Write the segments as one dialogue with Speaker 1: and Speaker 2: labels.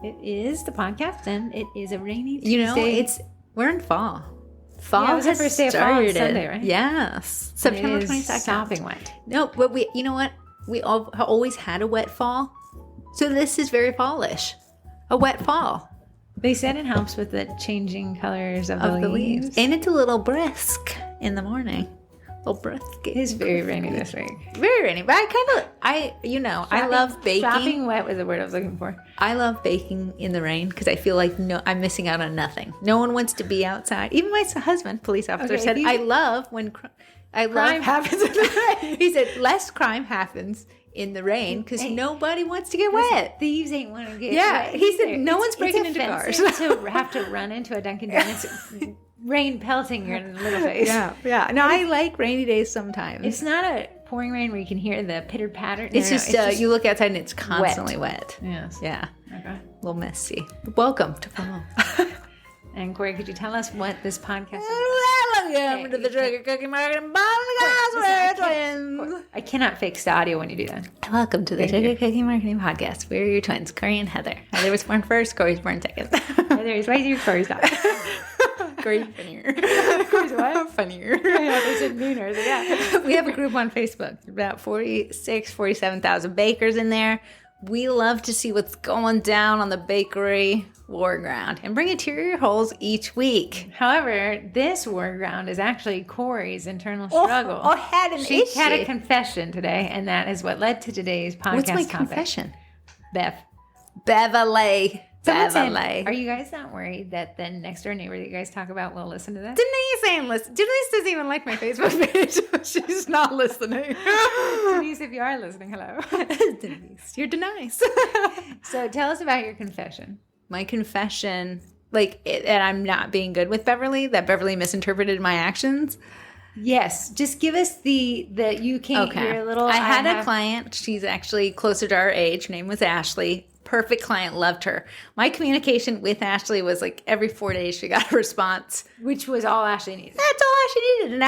Speaker 1: It is the podcast, and it is a rainy Tuesday.
Speaker 2: We're in fall. Fall
Speaker 1: was the first day of fall on Sunday, right?
Speaker 2: Yes. September 22nd.
Speaker 1: Sopping wet.
Speaker 2: No, but you know what? We all always had a wet fall. So this is very fallish. A wet fall.
Speaker 1: They said it helps with the changing colors of the leaves.
Speaker 2: And it's a little brisk in the morning. A little brisk.
Speaker 1: It is very rainy this week.
Speaker 2: Very rainy. But I love baking.
Speaker 1: Sopping wet was the word I was looking for.
Speaker 2: I love baking in the rain because I feel like I'm missing out on nothing. No one wants to be outside. Even my husband, police officer, said, I love when crime happens in the rain. He said, less crime happens in the rain because nobody wants to get wet.
Speaker 1: Thieves ain't want to get wet.
Speaker 2: Yeah, he said no one's breaking into cars.
Speaker 1: to have to run into a Dunkin' Donuts, rain pelting your little face.
Speaker 2: Yeah. No, I like rainy days sometimes.
Speaker 1: It's not a pouring rain where you can hear the pitter patter.
Speaker 2: It's just you look outside and it's constantly wet.
Speaker 1: Yes.
Speaker 2: Yeah.
Speaker 1: Okay.
Speaker 2: A little messy. Welcome to fall.
Speaker 1: And Corrie, could you tell us what this podcast is?
Speaker 2: Welcome to the Sugar Cookie Marketing Podcast. Twins.
Speaker 1: I cannot fix the audio when you do that.
Speaker 2: Welcome to the Sugar Cookie Marketing Podcast. We're your twins, Corrie and Heather. Heather was born first, Corrie's born second.
Speaker 1: Heather's right here, Corrie's not.
Speaker 2: Corey's funnier.
Speaker 1: Corey's what?
Speaker 2: Funnier.
Speaker 1: Yeah, they said meaner. Yeah.
Speaker 2: We have a group on Facebook. About 47,000 bakers in there. We love to see what's going down on the bakery war ground and bring it to your holes each week.
Speaker 1: However, this war ground is actually Corrie's internal struggle. She had a confession today, and that is what led to today's podcast
Speaker 2: What's my
Speaker 1: topic.
Speaker 2: confession?
Speaker 1: Beverly.
Speaker 2: Beverly.
Speaker 1: Are you guys not worried that the next door neighbor that you guys talk about will listen to this?
Speaker 2: Denise ain't listening. Denise doesn't even like my Facebook page. She's not listening.
Speaker 1: Denise, if you are listening, hello.
Speaker 2: Denise, you're Denise.
Speaker 1: So tell us about your confession.
Speaker 2: My confession, and I'm not being good with Beverly, that Beverly misinterpreted my actions.
Speaker 1: Yes, just give us the you can't.
Speaker 2: Okay.
Speaker 1: Your little.
Speaker 2: I had a client. She's actually closer to our age. Her name was Ashley. Perfect client, loved her. My communication with Ashley was like every 4 days she got a response,
Speaker 1: which was all Ashley needed.
Speaker 2: That's all Ashley needed, and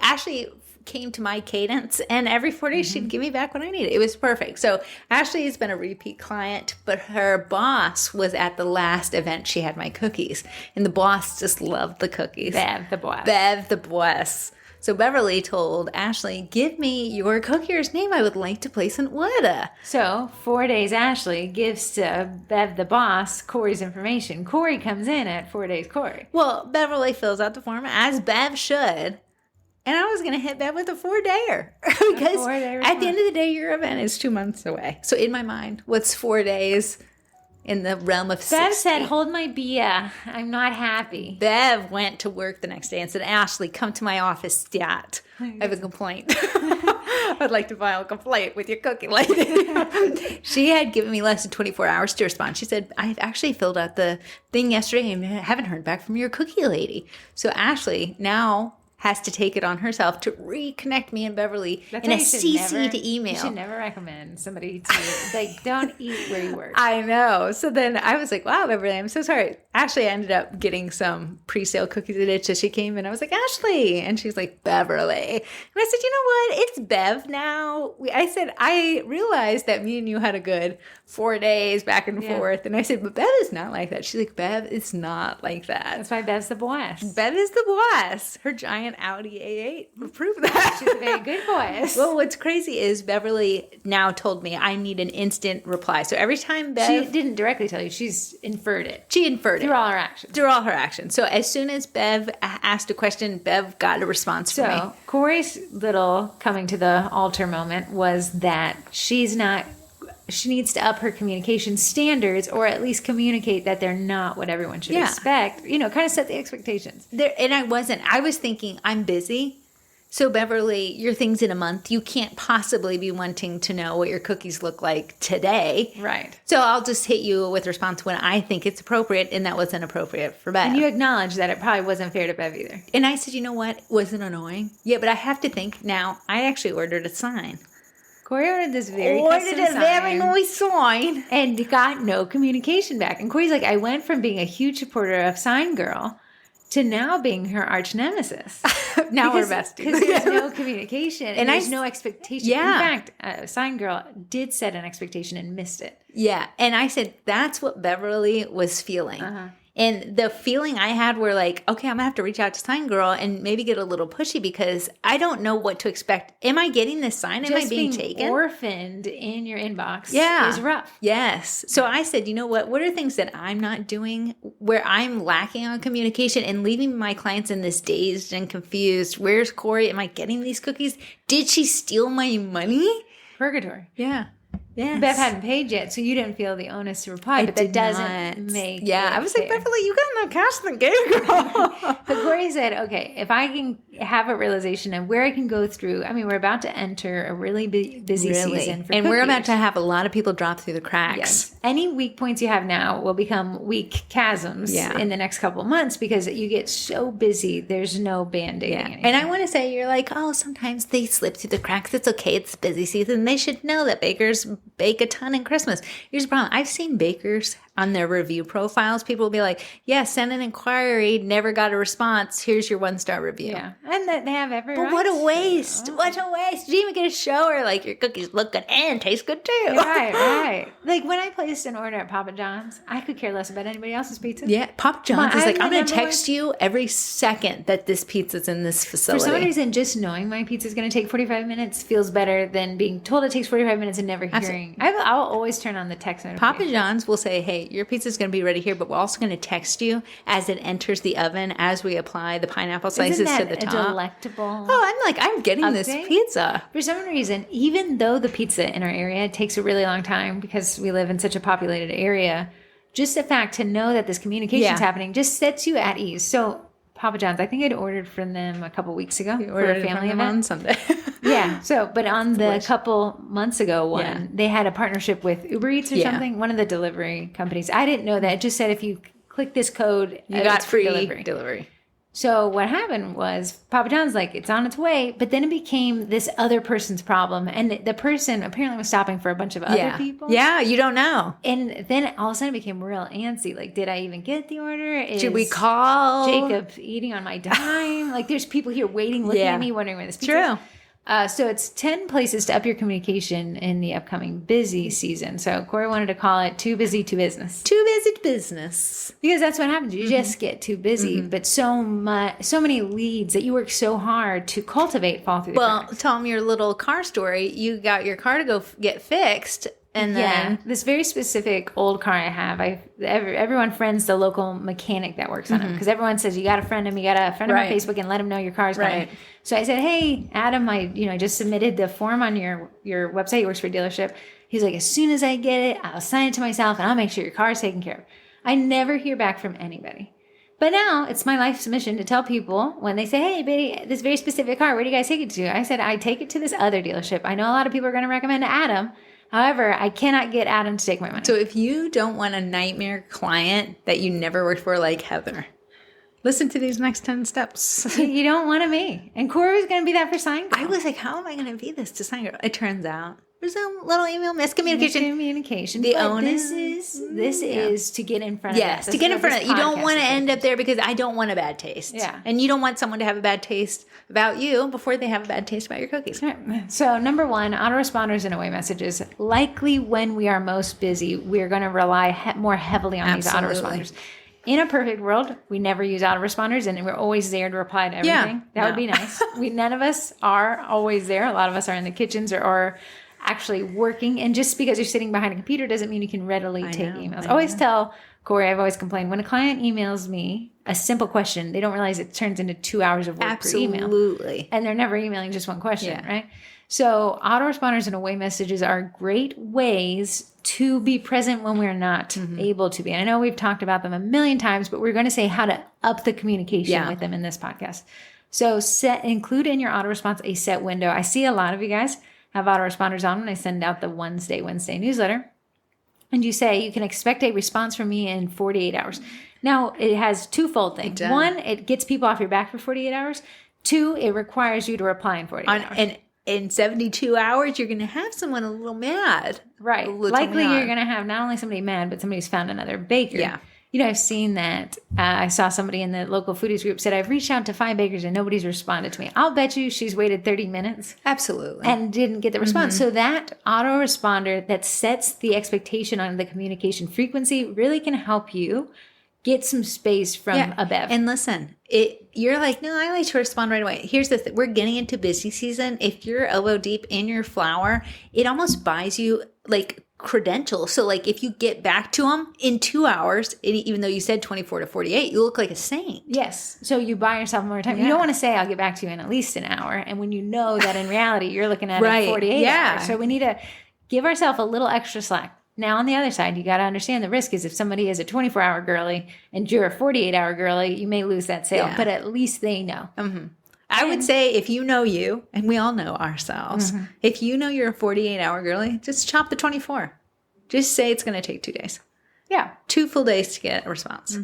Speaker 2: Ashley came to my cadence, and every 4 days she'd give me back what I needed. It was perfect. So Ashley has been a repeat client, but her boss was at the last event she had my cookies, and the boss just loved the cookies.
Speaker 1: Bev the boss.
Speaker 2: So Beverly told Ashley, give me your cookier's name. I would like to place an order.
Speaker 1: So 4 days, Ashley gives to Bev the boss Corrie's information. Corrie comes in at 4 days, Corrie.
Speaker 2: Well, Beverly fills out the form as Bev should. And I was going to hit Bev with a 4-dayer. Because at the end of the day, your event is 2 months away. So in my mind, what's 4 days in the realm of
Speaker 1: Bev
Speaker 2: 60?
Speaker 1: said, hold my beer. I'm not happy.
Speaker 2: Bev went to work the next day and said, Ashley, come to my office stat. I have a complaint. I'd like to file a complaint with your cookie lady. She had given me less than 24 hours to respond. She said, I've actually filled out the thing yesterday and haven't heard back from your cookie lady. So Ashley now has to take it on herself to reconnect me and Beverly in a CC to email.
Speaker 1: You should never recommend somebody to, don't eat where you work.
Speaker 2: I know. So then I was like, wow, Beverly, I'm so sorry. Ashley ended up getting some pre-sale cookies at it. So she came in. I was like, Ashley. And she's like, Beverly. And I said, you know what? It's Bev now. I said, I realized that me and you had a good 4 days back and forth. And I said, but Bev is not like that. She's like, Bev is not like that.
Speaker 1: That's why Bev's the boss.
Speaker 2: Bev is the boss. Her giant Audi A8 will prove that.
Speaker 1: She's a very good boss.
Speaker 2: Well, what's crazy is Beverly now told me I need an instant reply. So every time Bev...
Speaker 1: She didn't directly tell you. She's inferred it.
Speaker 2: She inferred it.
Speaker 1: Through all her actions.
Speaker 2: Through all her actions. So as soon as Bev asked a question, Bev got a response from me.
Speaker 1: So Corrie's little coming to the altar moment was that she needs to up her communication standards, or at least communicate that they're not what everyone should expect. Kind of set the expectations.
Speaker 2: And I wasn't. I was thinking, I'm busy. So Beverly, your thing's in a month. You can't possibly be wanting to know what your cookies look like today.
Speaker 1: Right.
Speaker 2: So I'll just hit you with response when I think it's appropriate, and that wasn't appropriate for Bev.
Speaker 1: And you acknowledge that it probably wasn't fair to Bev either.
Speaker 2: And I said, you know what? Wasn't annoying. Yeah, but I have to think now. I actually ordered a sign.
Speaker 1: Corrie ordered this very
Speaker 2: nice sign.
Speaker 1: And got no communication back. And Corrie's like, I went from being a huge supporter of Sign Girl to now being her arch nemesis.
Speaker 2: Now we're besties.
Speaker 1: Because there's no communication and there's no expectation.
Speaker 2: Yeah.
Speaker 1: In fact, a sign girl did set an expectation and missed it.
Speaker 2: Yeah. And I said, that's what Beverly was feeling. And the feeling I had were like, okay, I'm going to have to reach out to Sign Girl and maybe get a little pushy because I don't know what to expect. Am I getting this sign? Am I being taken?
Speaker 1: Orphaned in your inbox is rough.
Speaker 2: Yes. So I said, you know what? What are things that I'm not doing where I'm lacking on communication and leaving my clients in this dazed and confused? Where's Corrie? Am I getting these cookies? Did she steal my money?
Speaker 1: Purgatory.
Speaker 2: Yeah. Yes.
Speaker 1: Bev hadn't paid yet, so you didn't feel the onus to reply, but that doesn't make
Speaker 2: I was like, Beverly, you got no cash in the game, girl.
Speaker 1: But Corrie said, okay, if I can have a realization of where I can go through, I mean, we're about to enter a really busy season for
Speaker 2: and we're about
Speaker 1: cookies.
Speaker 2: to have a lot of people drop through the cracks.
Speaker 1: Yes. Any weak points you have now will become weak chasms in the next couple of months because you get so busy, there's no band-aiding anything.
Speaker 2: And I want to say, you're like, oh, sometimes they slip through the cracks. It's okay. It's busy season. They should know that bakers bake a ton in Christmas. Here's the problem. I've seen bakers on their review profiles. People will be like, yeah, send an inquiry, never got a response. Here's your 1-star review.
Speaker 1: Yeah. And that they have every right.
Speaker 2: What a waste. What a waste. You didn't even get a show or like your cookies look good and taste good too.
Speaker 1: Right. Like when I placed an order at Papa John's, I could care less about anybody else's pizza.
Speaker 2: Yeah. Papa John's is like, I'm going to text you every second that this pizza's in this facility.
Speaker 1: For some reason, just knowing my pizza's going to take 45 minutes feels better than being told it takes 45 minutes and never hearing. I'll always turn on the text notification.
Speaker 2: Papa John's will say, hey, your pizza's going to be ready here, but we're also going to text you as it enters the oven as we apply the pineapple slices to the top.
Speaker 1: Delectable.
Speaker 2: Oh, I'm getting
Speaker 1: update?
Speaker 2: this pizza.
Speaker 1: For some reason, even though the pizza in our area takes a really long time because we live in such a populated area, just the fact to know that this communication is happening just sets you at ease. So Papa John's, I think I'd ordered from them a couple weeks ago for a family event
Speaker 2: on Sunday.
Speaker 1: But on the couple months ago one, they had a partnership with Uber Eats or something, one of the delivery companies. I didn't know that. It just said if you click this code,
Speaker 2: you got free
Speaker 1: delivery. So what happened was Papa John's like, it's on its way, but then it became this other person's problem. And the person apparently was stopping for a bunch of other people.
Speaker 2: Yeah, you don't know.
Speaker 1: And then all of a sudden it became real antsy. Like, did I even get the order?
Speaker 2: Should we call?
Speaker 1: Jacob eating on my dime? Like, there's people here waiting, looking at me, wondering where this pizza is.
Speaker 2: True.
Speaker 1: So it's 10 places to up your communication in the upcoming busy season. So Corrie wanted to call it too busy to business.
Speaker 2: Too busy to business.
Speaker 1: Because that's what happens. You just get too busy. But so many leads that you work so hard to cultivate fall through the cracks.
Speaker 2: Tell them your little car story. You got your car to go get fixed. And then
Speaker 1: this very specific old car I have, everyone friends the local mechanic that works on it because everyone says you got to friend him, you got to friend him on Facebook and let him know your car's coming. So I said, hey, Adam, I just submitted the form on your website. He works for a dealership. He's like, as soon as I get it, I'll sign it to myself and I'll make sure your car's taken care of. I never hear back from anybody. But now it's my life's mission to tell people when they say, hey, baby, this very specific car, where do you guys take it to? I said, I take it to this other dealership. I know a lot of people are going to recommend Adam. However, I cannot get Adam to take my money.
Speaker 2: So if you don't want a nightmare client that you never worked for like Heather, listen to these next 10 steps.
Speaker 1: You don't want to be. And Corrie was going to be that for Sign Girl.
Speaker 2: I was like, how am I going to be this to Sign Girl? It turns out there's a little email miscommunication.
Speaker 1: The onus. This is to get in front of
Speaker 2: Yes, to get in front of it. You don't want to end up there because I don't want a bad taste.
Speaker 1: Yeah.
Speaker 2: And you don't want someone to have a bad taste about you before they have a bad taste about your cookies.
Speaker 1: So number one, autoresponders and away messages. Likely when we are most busy, we're going to rely more heavily on these autoresponders. In a perfect world, we never use autoresponders and we're always there to reply to everything. That would be nice. None of us are always there. A lot of us are in the kitchens or actually working. And just because you're sitting behind a computer doesn't mean you can readily take emails. I always tell Corrie, I've always complained, when a client emails me a simple question, they don't realize it turns into 2 hours of work per email.
Speaker 2: Absolutely.
Speaker 1: And they're never emailing just one question, right? So autoresponders and away messages are great ways to be present when we're not able to be. And I know we've talked about them a million times, but we're going to say how to up the communication with them in this podcast. So include in your autorespons a set window. I see a lot of you guys have autoresponders on when I send out the Wednesday newsletter. And you say, you can expect a response from me in 48 hours. Now, it has twofold things. One, it gets people off your back for 48 hours. Two, it requires you to reply in 48 hours.
Speaker 2: And in 72 hours, you're going to have someone a little mad.
Speaker 1: Right. Likely you're going to have not only somebody mad, but somebody who's found another baker.
Speaker 2: Yeah.
Speaker 1: I've seen that. I saw somebody in the local foodies group said, I've reached out to 5 bakers and nobody's responded to me. I'll bet you she's waited 30 minutes.
Speaker 2: Absolutely.
Speaker 1: And didn't get the response. So that autoresponder that sets the expectation on the communication frequency really can help you get some space from a bev.
Speaker 2: And listen, you're like, no, I like to respond right away. Here's the thing. We're getting into busy season. If you're elbow deep in your flower, it almost buys you like credentials. So like if you get back to them in 2 hours, even though you said 24 to 48, you look like a saint.
Speaker 1: Yes. So you buy yourself more time. You don't want to say, I'll get back to you in at least an hour. And when you know that in reality, you're looking at it 48 hours. So we need to give ourselves a little extra slack. Now, on the other side, you got to understand the risk is if somebody is a 24-hour girly and you're a 48-hour girly, you may lose that sale, but at least they know.
Speaker 2: I would say if you know you, and we all know ourselves, if you know you're a 48-hour girly, just chop the 24. Just say it's going to take 2 days. Yeah. 2 full days to get a response.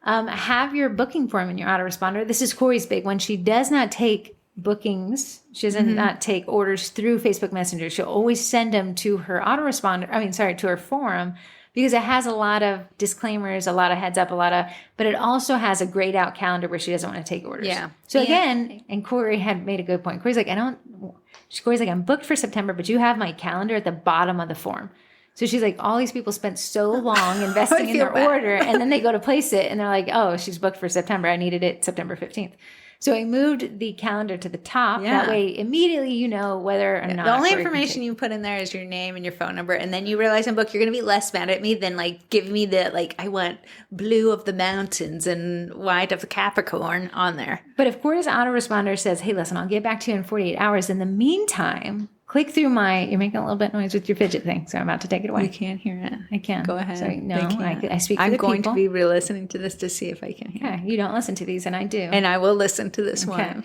Speaker 1: Have your booking form in your autoresponder. This is Corrie's big one. She does not take bookings. She doesn't not take orders through Facebook Messenger. She'll always send them to her autoresponder, to her forum, because it has a lot of disclaimers, a lot of heads up, but it also has a grayed out calendar where she doesn't want to take orders. Yeah. So again, and Corrie had made a good point. Corrie's like, I'm booked for September, but you have my calendar at the bottom of the form. So she's like, all these people spent so long investing in their order, and then they go to place it, and they're like, oh, she's booked for September. I needed it September 15th. So I moved the calendar to the top. That way, immediately you know whether or not.
Speaker 2: The only information you put in there is your name and your phone number. And then you realize in book, you're going to be less mad at me than like give me the I want blue of the mountains and white of the Capricorn on there.
Speaker 1: But if Corey's autoresponder says, hey, listen, I'll get back to you in 48 hours. In the meantime, click through you're making a little bit of noise with your fidget thing, so I'm about to take it away.
Speaker 2: You can't hear it.
Speaker 1: I can.
Speaker 2: Go ahead.
Speaker 1: Sorry, no, I speak for
Speaker 2: I'm
Speaker 1: the people.
Speaker 2: going to be re-listening to this to see if I can hear it.
Speaker 1: You don't listen to these, and I do.
Speaker 2: And I will listen to this one.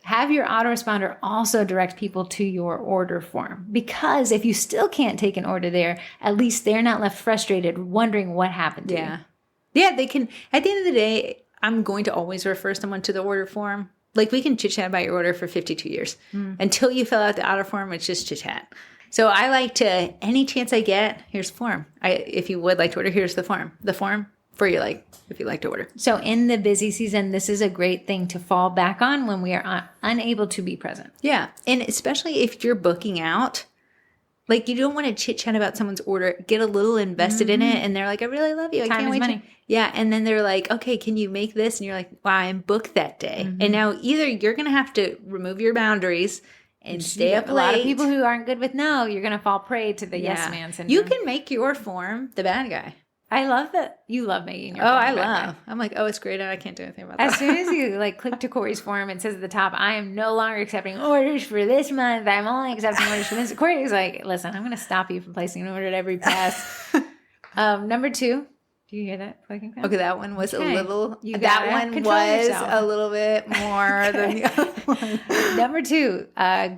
Speaker 1: Have your autoresponder also direct people to your order form. Because if you still can't take an order there, at least they're not left frustrated wondering what happened to you.
Speaker 2: Yeah, they can. At the end of the day, I'm going to always refer someone to the order form. Like we can chit chat about your order for 52 years. Until you fill out the order form, it's just chit chat. So I like to, any chance I get, here's the form. If you would like to order, here's the form. The form for if you like to order.
Speaker 1: So in the busy season, this is a great thing to fall back on when we are unable to be present.
Speaker 2: Yeah. And especially if you're booking out, like you don't want to chit chat about someone's order, get a little invested in it. And they're like, I really love you. I can't wait. Money. Yeah. And then they're like, okay, can you make this? And you're like, wow, I'm booked that day. And now either you're going to have to remove your boundaries and stay up late.
Speaker 1: A lot of people who aren't good with no, you're going to fall prey to the yes man syndrome.
Speaker 2: You can make your form the bad guy.
Speaker 1: I love that you love making your form.
Speaker 2: I love. I'm like, it's great. I can't do anything about that.
Speaker 1: As soon as you click to Corrie's form, it says at the top, I am no longer accepting orders for this month. I'm only accepting orders for this. Corrie's like, listen, I'm going to stop you from placing an order at every pass. Number 2. Do you hear that clicking sound?
Speaker 2: Okay, that one was a little. That one was a little bit more than the other one.
Speaker 1: Number 2,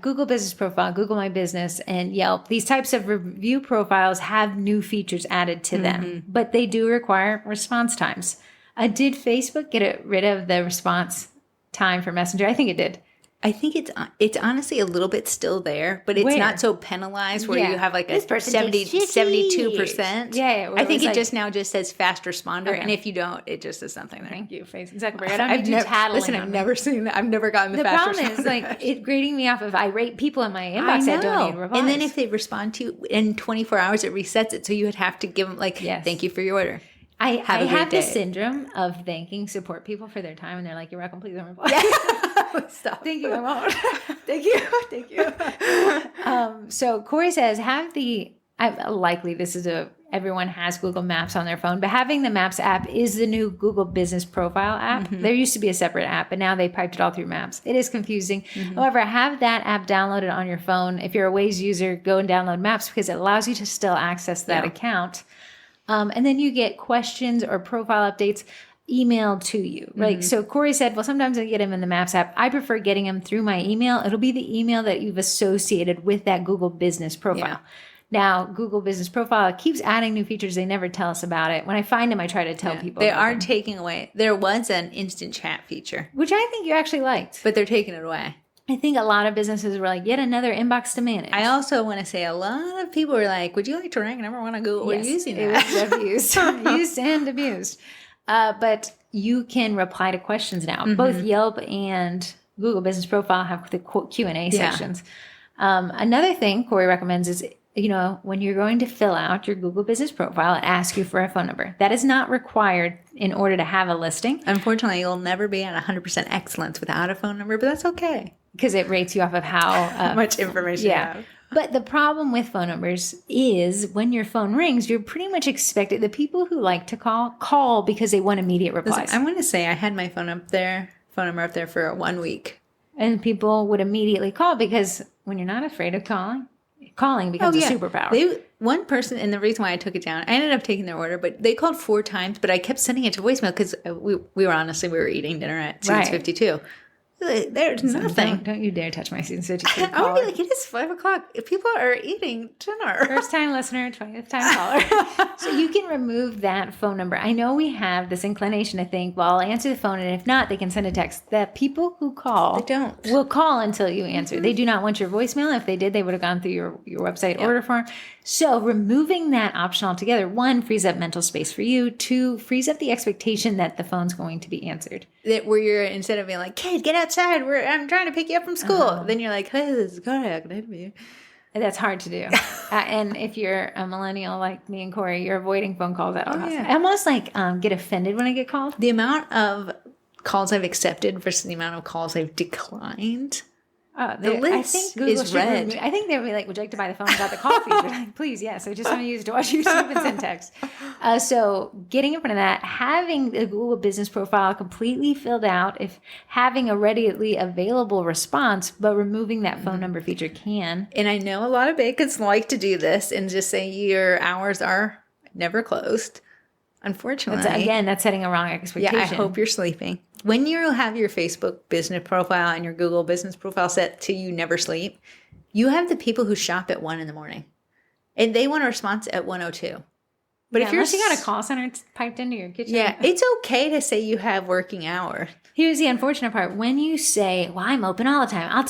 Speaker 1: Google Business Profile, Google My Business, and Yelp. These types of review profiles have new features added to them, but they do require response times. Did Facebook get rid of the response time for Messenger? I think it did.
Speaker 2: I think it's honestly a little bit still there, but it's not so penalized where you have like a 72%.
Speaker 1: Yeah.
Speaker 2: I think it just now just says fast responder, and if you don't, it just says something there.
Speaker 1: Thank you, Facebook. Zuckerberg. I don't need you tattling.
Speaker 2: Listen, I've never seen that. I've never gotten the fast responder.
Speaker 1: The problem is it grading me off of irate people in my inbox that don't need replies.
Speaker 2: And then if they respond to you in 24 hours, it resets it. So you would have to give them thank you for your order.
Speaker 1: I have the syndrome of thanking support people for their time, and they're like, you're welcome, please don't reply.
Speaker 2: Stop.
Speaker 1: Thank you, I won't.
Speaker 2: Thank you.
Speaker 1: So Corrie says, likely this is everyone has Google Maps on their phone, but having the Maps app is the new Google Business Profile app. There used to be a separate app, but now they piped it all through Maps. It is confusing. However, have that app downloaded on your phone. If you're a Waze user, go and download Maps because it allows you to still access that account. And then you get questions or profile updates emailed to you, right? So Corrie said, well, sometimes I get them in the Maps app. I prefer getting them through my email. It'll be the email that you've associated with that Google Business Profile. Yeah. Now, Google Business Profile keeps adding new features. They never tell us about it. When I find them, I try to tell people.
Speaker 2: They are taking away. There was an instant chat feature.
Speaker 1: Which I think you actually liked.
Speaker 2: But they're taking it away.
Speaker 1: I think a lot of businesses were like, yet another inbox to manage.
Speaker 2: I also want to say a lot of people were like, would you like to rank number one on Google?
Speaker 1: Yes,
Speaker 2: We're using
Speaker 1: it
Speaker 2: that.
Speaker 1: was abused. Used and abused. But you can reply to questions now. Both Yelp and Google Business Profile have the Q&A sections. Another thing Corrie recommends is, when you're going to fill out your Google Business Profile, it asks you for a phone number. That is not required in order to have a listing.
Speaker 2: Unfortunately, you'll never be at 100% excellence without a phone number, but that's okay.
Speaker 1: Because it rates you off of how
Speaker 2: much information you have.
Speaker 1: But the problem with phone numbers is when your phone rings, you're pretty much expected. The people who like to call because they want immediate replies.
Speaker 2: Listen, I'm going to say I had my phone number up there for 1 week.
Speaker 1: And people would immediately call because when you're not afraid of calling becomes a superpower.
Speaker 2: One person, and the reason why I took it down, I ended up taking their order, but they called 4 times, but I kept sending it to voicemail because we were eating dinner at Seeds 52. There's nothing.
Speaker 1: Don't you dare touch my Seeds 52
Speaker 2: I would be like, it is 5 o'clock. If people are eating dinner.
Speaker 1: First time listener, 20th time caller. So you can remove that phone number. I know we have this inclination to think, well, I'll answer the phone, and if not, they can send a text. The people who call will call until you answer. They do not want your voicemail. If they did, they would have gone through your website order form. So removing that option altogether, 1, frees up mental space for you. 2, frees up the expectation that the phone's going to be answered.
Speaker 2: Where you're, instead of being like, kid, get outside. I'm trying to pick you up from school. Then you're like, hey, this is good.
Speaker 1: That's hard to do. And if you're a millennial like me and Corrie, you're avoiding phone calls at all costs. I almost get offended when I get called.
Speaker 2: The amount of calls I've accepted versus the amount of calls I've declined. The list is red.
Speaker 1: I think they would be like, would you like to buy the phone without the coffee? But like, please, yes. I just want to use it to watch YouTube and send text. So getting in front of that, having the Google Business Profile completely filled out, if having a readily available response, but removing that phone number feature can.
Speaker 2: And I know a lot of bakeries like to do this and just say your hours are never closed. Unfortunately.
Speaker 1: That's setting a wrong expectation.
Speaker 2: Yeah, I hope you're sleeping. When you have your Facebook business profile and your Google business profile set to you never sleep, you have the people who shop at 1 a.m. and they want a response at 1:02. But if you got
Speaker 1: a call center piped into your kitchen.
Speaker 2: Yeah, it's okay to say you have working hours.
Speaker 1: Here's the unfortunate part. When you say, well, I'm open all the time,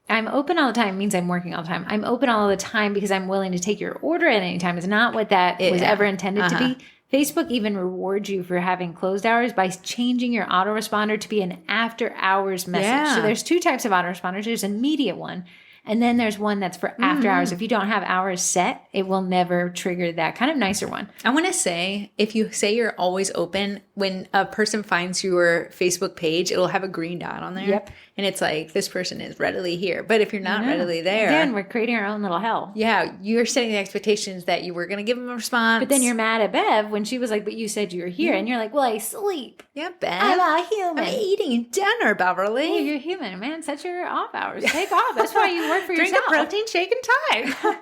Speaker 1: I'm open all the time means I'm working all the time. I'm open all the time because I'm willing to take your order at any time. It's not what that was ever intended to be. Facebook even rewards you for having closed hours by changing your autoresponder to be an after hours message. Yeah. So there's 2 types of autoresponders. There's an immediate one. And then there's one that's for after hours. If you don't have hours set, it will never trigger that kind of nicer one.
Speaker 2: I want to say, if you say you're always open, when a person finds your Facebook page, it'll have a green dot on there.
Speaker 1: Yep.
Speaker 2: And it's like, this person is readily here. But if you're not readily there.
Speaker 1: Again, we're creating our own little hell.
Speaker 2: Yeah. You're setting the expectations that you were going to give them a response.
Speaker 1: But then you're mad at Bev when she was like, but you said you were here. And you're like, well, I sleep.
Speaker 2: Yeah, Bev.
Speaker 1: I'm a human.
Speaker 2: I'm eating dinner, Beverly.
Speaker 1: Hey, you're human, man. Set your off hours. Take off. That's why you work for
Speaker 2: Drink
Speaker 1: yourself.
Speaker 2: Drink a protein shake and time.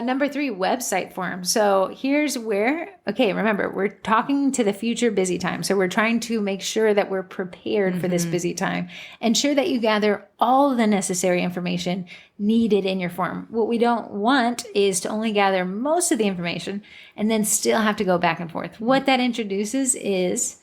Speaker 1: Number 3, website form. So here's where, remember, we're talking to the future busy time. So we're trying to make sure that we're prepared for this busy time. Ensure that you gather all the necessary information needed in your form. What we don't want is to only gather most of the information and then still have to go back and forth. What that introduces is,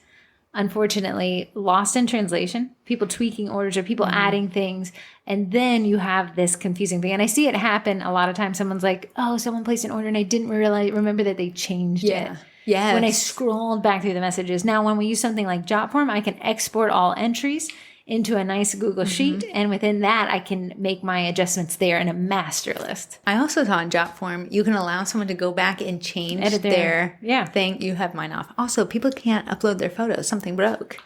Speaker 1: unfortunately, lost in translation, people tweaking orders or people adding things. And then you have this confusing thing. And I see it happen a lot of times. Someone's like, oh, someone placed an order and I didn't remember that they changed it.
Speaker 2: Yes.
Speaker 1: When I scrolled back through the messages. Now, when we use something like Jotform, I can export all entries into a nice Google Sheet. And within that, I can make my adjustments there in a master list.
Speaker 2: I also saw in Jotform, you can allow someone to go back and change their thing. You have mine off. Also, people can't upload their photos. Something broke.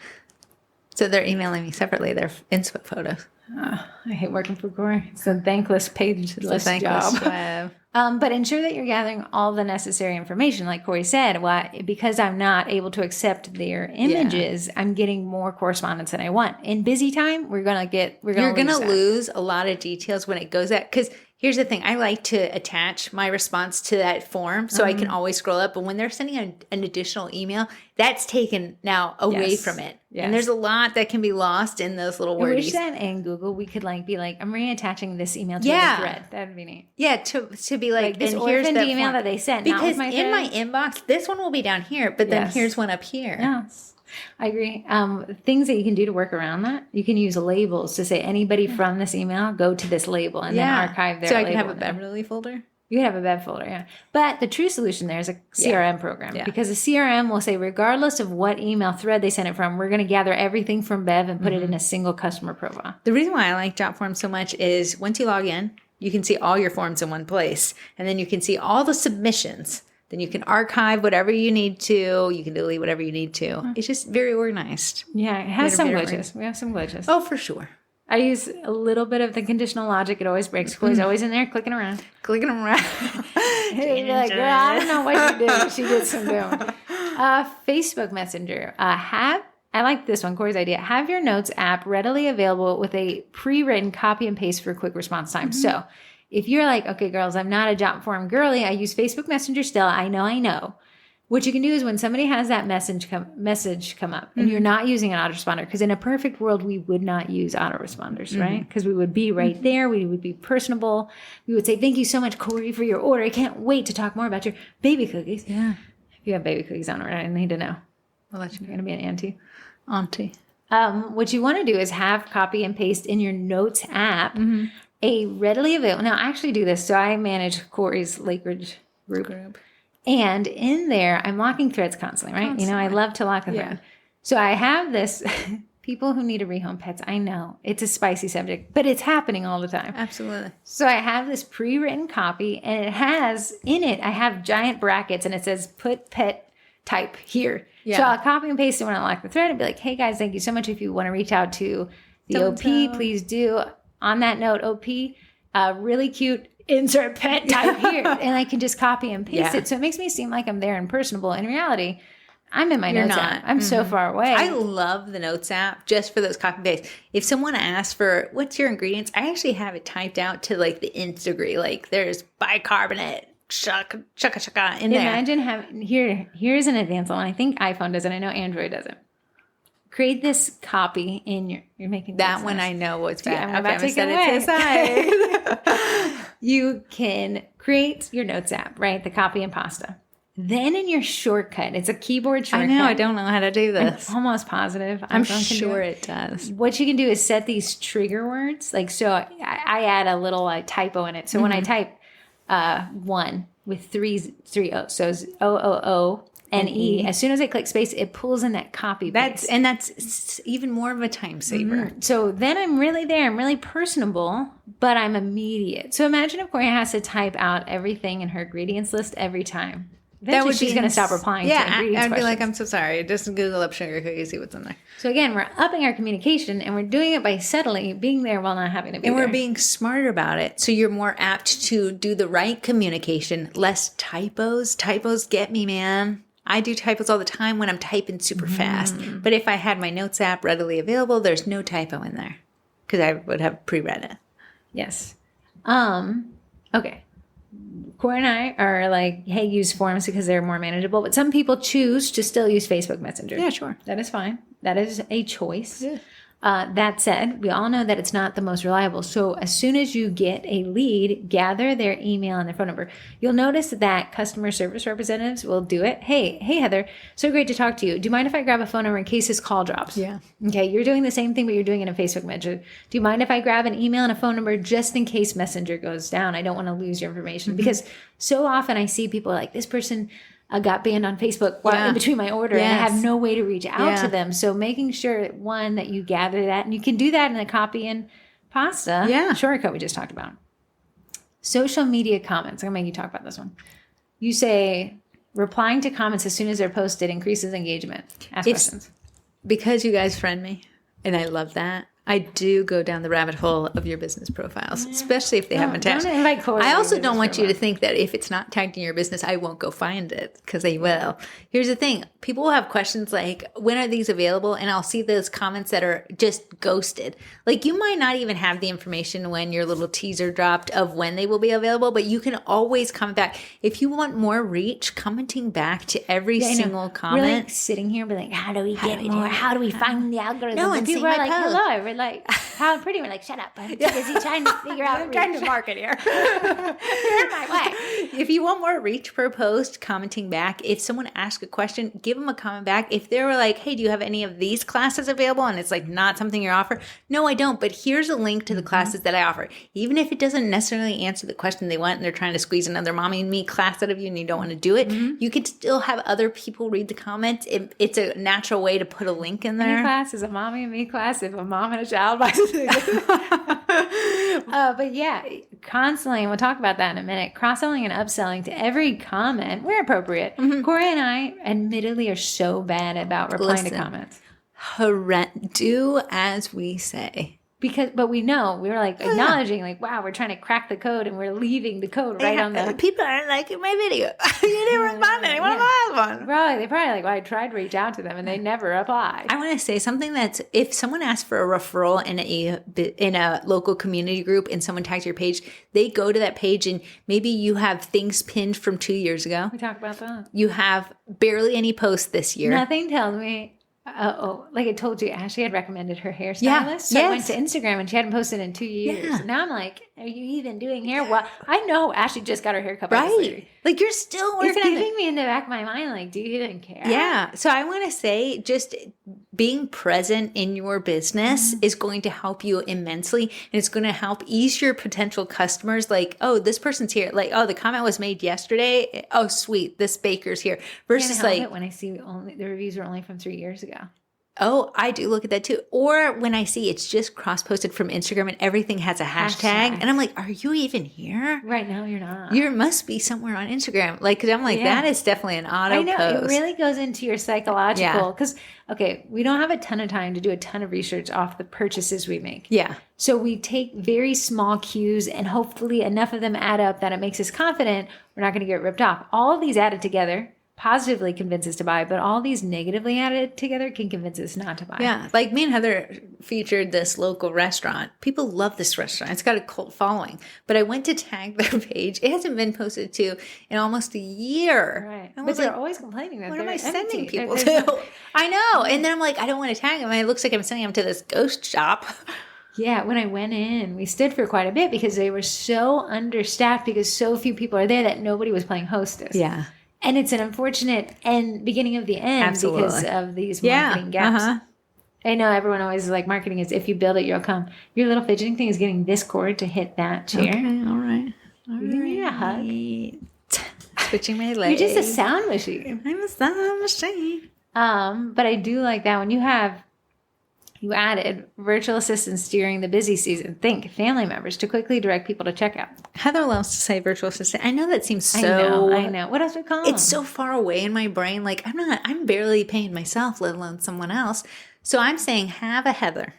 Speaker 2: So they're emailing me separately their inspo photos.
Speaker 1: I hate working for Corrie. It's a thankless pageless job. But ensure that you're gathering all the necessary information. Like Corrie said, because I'm not able to accept their images, I'm getting more correspondence than I want. In busy time, you're gonna
Speaker 2: lose a lot of details when it goes out. Because here's the thing, I like to attach my response to that form so I can always scroll up. But when they're sending an additional email, that's taken now away from it. Yes. And there's a lot that can be lost in those little words.
Speaker 1: I wish that in Google we could be like, I'm reattaching this email to the thread. That'd be neat.
Speaker 2: Yeah, to be like
Speaker 1: this
Speaker 2: and
Speaker 1: orphaned email that they sent.
Speaker 2: Because in my inbox, this one will be down here, but then here's one up here.
Speaker 1: Yes. I agree. Things that you can do to work around that, you can use labels to say anybody from this email, go to this label and then archive their label.
Speaker 2: So I can have a Beverly folder?
Speaker 1: You can have a Bev folder, yeah. But the true solution there is a CRM program.
Speaker 2: Yeah.
Speaker 1: Because the CRM will say, regardless of what email thread they sent it from, we're going to gather everything from Bev and put it in a single customer profile.
Speaker 2: The reason why I like JotForms so much is once you log in, you can see all your forms in one place. And then you can see all the submissions. Then you can archive whatever you need to. You can delete whatever you need to. It's just very organized.
Speaker 1: Yeah, it has some glitches. We have some glitches.
Speaker 2: Oh, for sure.
Speaker 1: I use a little bit of the conditional logic. It always breaks. Corey's always in there clicking around.
Speaker 2: Clicking around.
Speaker 1: You're like, girl, I don't know what you do. She gets some doing. Facebook Messenger. I like this one, Corey's idea. Have your notes app readily available with a pre-written copy and paste for quick response time. So if you're like, okay, girls, I'm not a JotForm girly. I use Facebook Messenger still. I know. What you can do is when somebody has that message come up and you're not using an autoresponder, because in a perfect world, we would not use autoresponders, right? Because we would be right there. We would be personable. We would say, thank you so much, Corrie, for your order. I can't wait to talk more about your baby cookies. Yeah. If you have baby cookies on order, I need to know.
Speaker 2: I'll let you know.
Speaker 1: You're going to be an auntie.
Speaker 2: Auntie.
Speaker 1: What you want to do is have copy and paste in your notes app a readily available. Now, I actually do this. So I manage Corey's Lake Ridge group. And in there, I'm locking threads constantly, right? You know, I love to lock a thread. So I have this, people who need to rehome pets, I know it's a spicy subject, but it's happening all the time.
Speaker 2: Absolutely.
Speaker 1: So I have this pre-written copy and it has, in it, I have giant brackets and it says put pet type here. Yeah. So I'll copy and paste it when I lock the thread and be like, hey guys, thank you so much. If you want to reach out to the OP, please do. On that note, OP, really cute, insert pet type here. And I can just copy and paste it. So it makes me seem like I'm there and personable. In reality, I'm in my notes app. I'm so far away.
Speaker 2: I love the notes app just for those copy and paste. If someone asks for what's your ingredients, I actually have it typed out to like the nth degree. Like there's bicarbonate, shaka in there.
Speaker 1: Imagine having, here's an advanced one. I think iPhone does it. I know Android doesn't. Create this copy in you're making
Speaker 2: that one. I know what's bad.
Speaker 1: I'm about to set it to the side. You can create your notes app, right? The copy and pasta. Then in your shortcut, it's a keyboard shortcut.
Speaker 2: I know. I don't know how to do this.
Speaker 1: I'm almost positive.
Speaker 2: I'm sure it does.
Speaker 1: What you can do is set these trigger words. Like, so I add a little typo in it. So when I type one with three O's, so it's OOONE. As soon as I click space, it pulls in that copy paste.
Speaker 2: That's even more of a time saver.
Speaker 1: So then I'm really there. I'm really personable, but I'm immediate. So imagine if Corrie has to type out everything in her ingredients list every time. Eventually she's going to stop replying to ingredients
Speaker 2: I'd be like,
Speaker 1: questions.
Speaker 2: I'm so sorry. Just Google up sugar cookies, see what's in there.
Speaker 1: So again, we're upping our communication and we're doing it by subtly being there while not having to be there.
Speaker 2: And we're being smarter about it. So you're more apt to do the right communication, less typos. Typos get me, man. I do typos all the time when I'm typing super fast. But if I had my notes app readily available, there's no typo in there because I would have pre-read it.
Speaker 1: Yes. Okay. Corey and I are like, hey, use forms because they're more manageable. But some people choose to still use Facebook Messenger.
Speaker 2: Yeah, sure.
Speaker 1: That is fine. That is a choice. Yeah. That said, we all know that it's not the most reliable. So as soon as you get a lead, gather their email and their phone number. You'll notice that customer service representatives will do it. Hey, Heather, so great to talk to you. Do you mind if I grab a phone number in case this call drops?
Speaker 2: Yeah.
Speaker 1: Okay, you're doing the same thing, but you're doing it in Facebook Messenger. Do you mind if I grab an email and a phone number just in case Messenger goes down? I don't want to lose your information. Because so often I see people like, this person got banned on Facebook in between my order and I have no way to reach out to them. So making sure, one, that you gather that, and you can do that in the copy and pasta shortcut we just talked about. Social media comments. I'm going to make you talk about this one. You say, replying to comments as soon as they're posted increases engagement. Ask questions.
Speaker 2: Because you guys friend me, and I love that. I do go down the rabbit hole of your business profiles, especially if they haven't tagged.
Speaker 1: Don't invite Corey.
Speaker 2: I also don't want you to think that if it's not tagged in your business, I won't go find it, because I will. Here's the thing. People will have questions like, when are these available? And I'll see those comments that are just ghosted. Like, you might not even have the information when your little teaser dropped of when they will be available, but you can always comment back. If you want more reach, commenting back to every single comment.
Speaker 1: We're like sitting here and be like, how do we get more? How do we find the algorithm?
Speaker 2: No, and
Speaker 1: people
Speaker 2: see
Speaker 1: are
Speaker 2: my
Speaker 1: like,
Speaker 2: post.
Speaker 1: hello, I really like, how pretty. We're like, shut up. I'm too busy trying to figure out.
Speaker 2: I'm trying to market here.
Speaker 1: You're my way.
Speaker 2: If you want more reach per post, commenting back. If someone asks a question, give them a comment back. If they were like, hey, do you have any of these classes available? And it's like not something you offer. No, I don't. But here's a link to the classes that I offer. Even if it doesn't necessarily answer the question they want and they're trying to squeeze another mommy and me class out of you and you don't want to do it, you could still have other people read the comments. It's a natural way to put a link in there.
Speaker 1: Any class is a mommy and me class if a mom and a child buys it. But yeah, constantly, and we'll talk about that in a minute, cross-selling and upselling to every comment where appropriate. Corrie and I admittedly are so bad about replying to comments.
Speaker 2: Do as we say.
Speaker 1: But we know, we were like acknowledging, like, wow, we're trying to crack the code and we're leaving the code right on the...
Speaker 2: People aren't liking my video. You didn't respond to anyone on the last one.
Speaker 1: They probably like, well, I tried to reach out to them and they never reply.
Speaker 2: I want to say something that's, if someone asks for a referral in a local community group and someone tags your page, they go to that page and maybe you have things pinned from 2 years ago.
Speaker 1: We talked about that.
Speaker 2: You have barely any posts this year.
Speaker 1: Nothing tells me... like I told you, Ashley had recommended her hairstylist. So I went to Instagram and she hadn't posted in 2 years. Yeah. Now I'm like, are you even doing hair? Well, I know Ashley just got her hair cut.
Speaker 2: Right. Like you're still working.
Speaker 1: It's giving me in the back of my mind, like, do you even care?
Speaker 2: Yeah. So I want to say just being present in your business is going to help you immensely. And it's going to help ease your potential customers. Like, oh, this person's here. Like, oh, the comment was made yesterday. Oh, sweet. This baker's here. Versus like
Speaker 1: when I see the reviews were only from 3 years ago.
Speaker 2: Oh, I do look at that too. Or when I see it's just cross-posted from Instagram and everything has a hashtag. And I'm like, are you even here?
Speaker 1: Right now, you're not.
Speaker 2: You must be somewhere on Instagram. Like, cause I'm like, that is definitely an auto post.
Speaker 1: I know. It really goes into your psychological. Because, we don't have a ton of time to do a ton of research off the purchases we make.
Speaker 2: Yeah.
Speaker 1: So we take very small cues and hopefully enough of them add up that it makes us confident we're not going to get ripped off. All of these added together positively convince us to buy, but all these negatively added together can convince us not to buy.
Speaker 2: Yeah, like me and Heather featured this local restaurant. People love this restaurant. It's got a cult following. But I went to tag their page. It hasn't been posted to in almost a year.
Speaker 1: Right. But they're always complaining that
Speaker 2: what am I sending people to? I know. And then I'm like, I don't want to tag them. It looks like I'm sending them to this ghost shop.
Speaker 1: Yeah, when I went in, we stood for quite a bit because they were so understaffed because so few people are there that nobody was playing hostess.
Speaker 2: Yeah.
Speaker 1: And it's an unfortunate beginning of the end because of these marketing gaps. I know everyone always is like, marketing is if you build it, you'll come. Your little fidgeting thing is getting this cord to hit that chair.
Speaker 2: Okay, all right.
Speaker 1: You need a hug.
Speaker 2: Switching my legs.
Speaker 1: You're just a sound machine.
Speaker 2: I'm a sound machine.
Speaker 1: But I do like that when you added virtual assistants during the busy season. Think family members to quickly direct people to checkout.
Speaker 2: Heather loves to say virtual assistant. I know that seems so...
Speaker 1: I know. What else we call them?
Speaker 2: It's so far away in my brain. Like, I'm barely paying myself, let alone someone else. So I'm saying have a Heather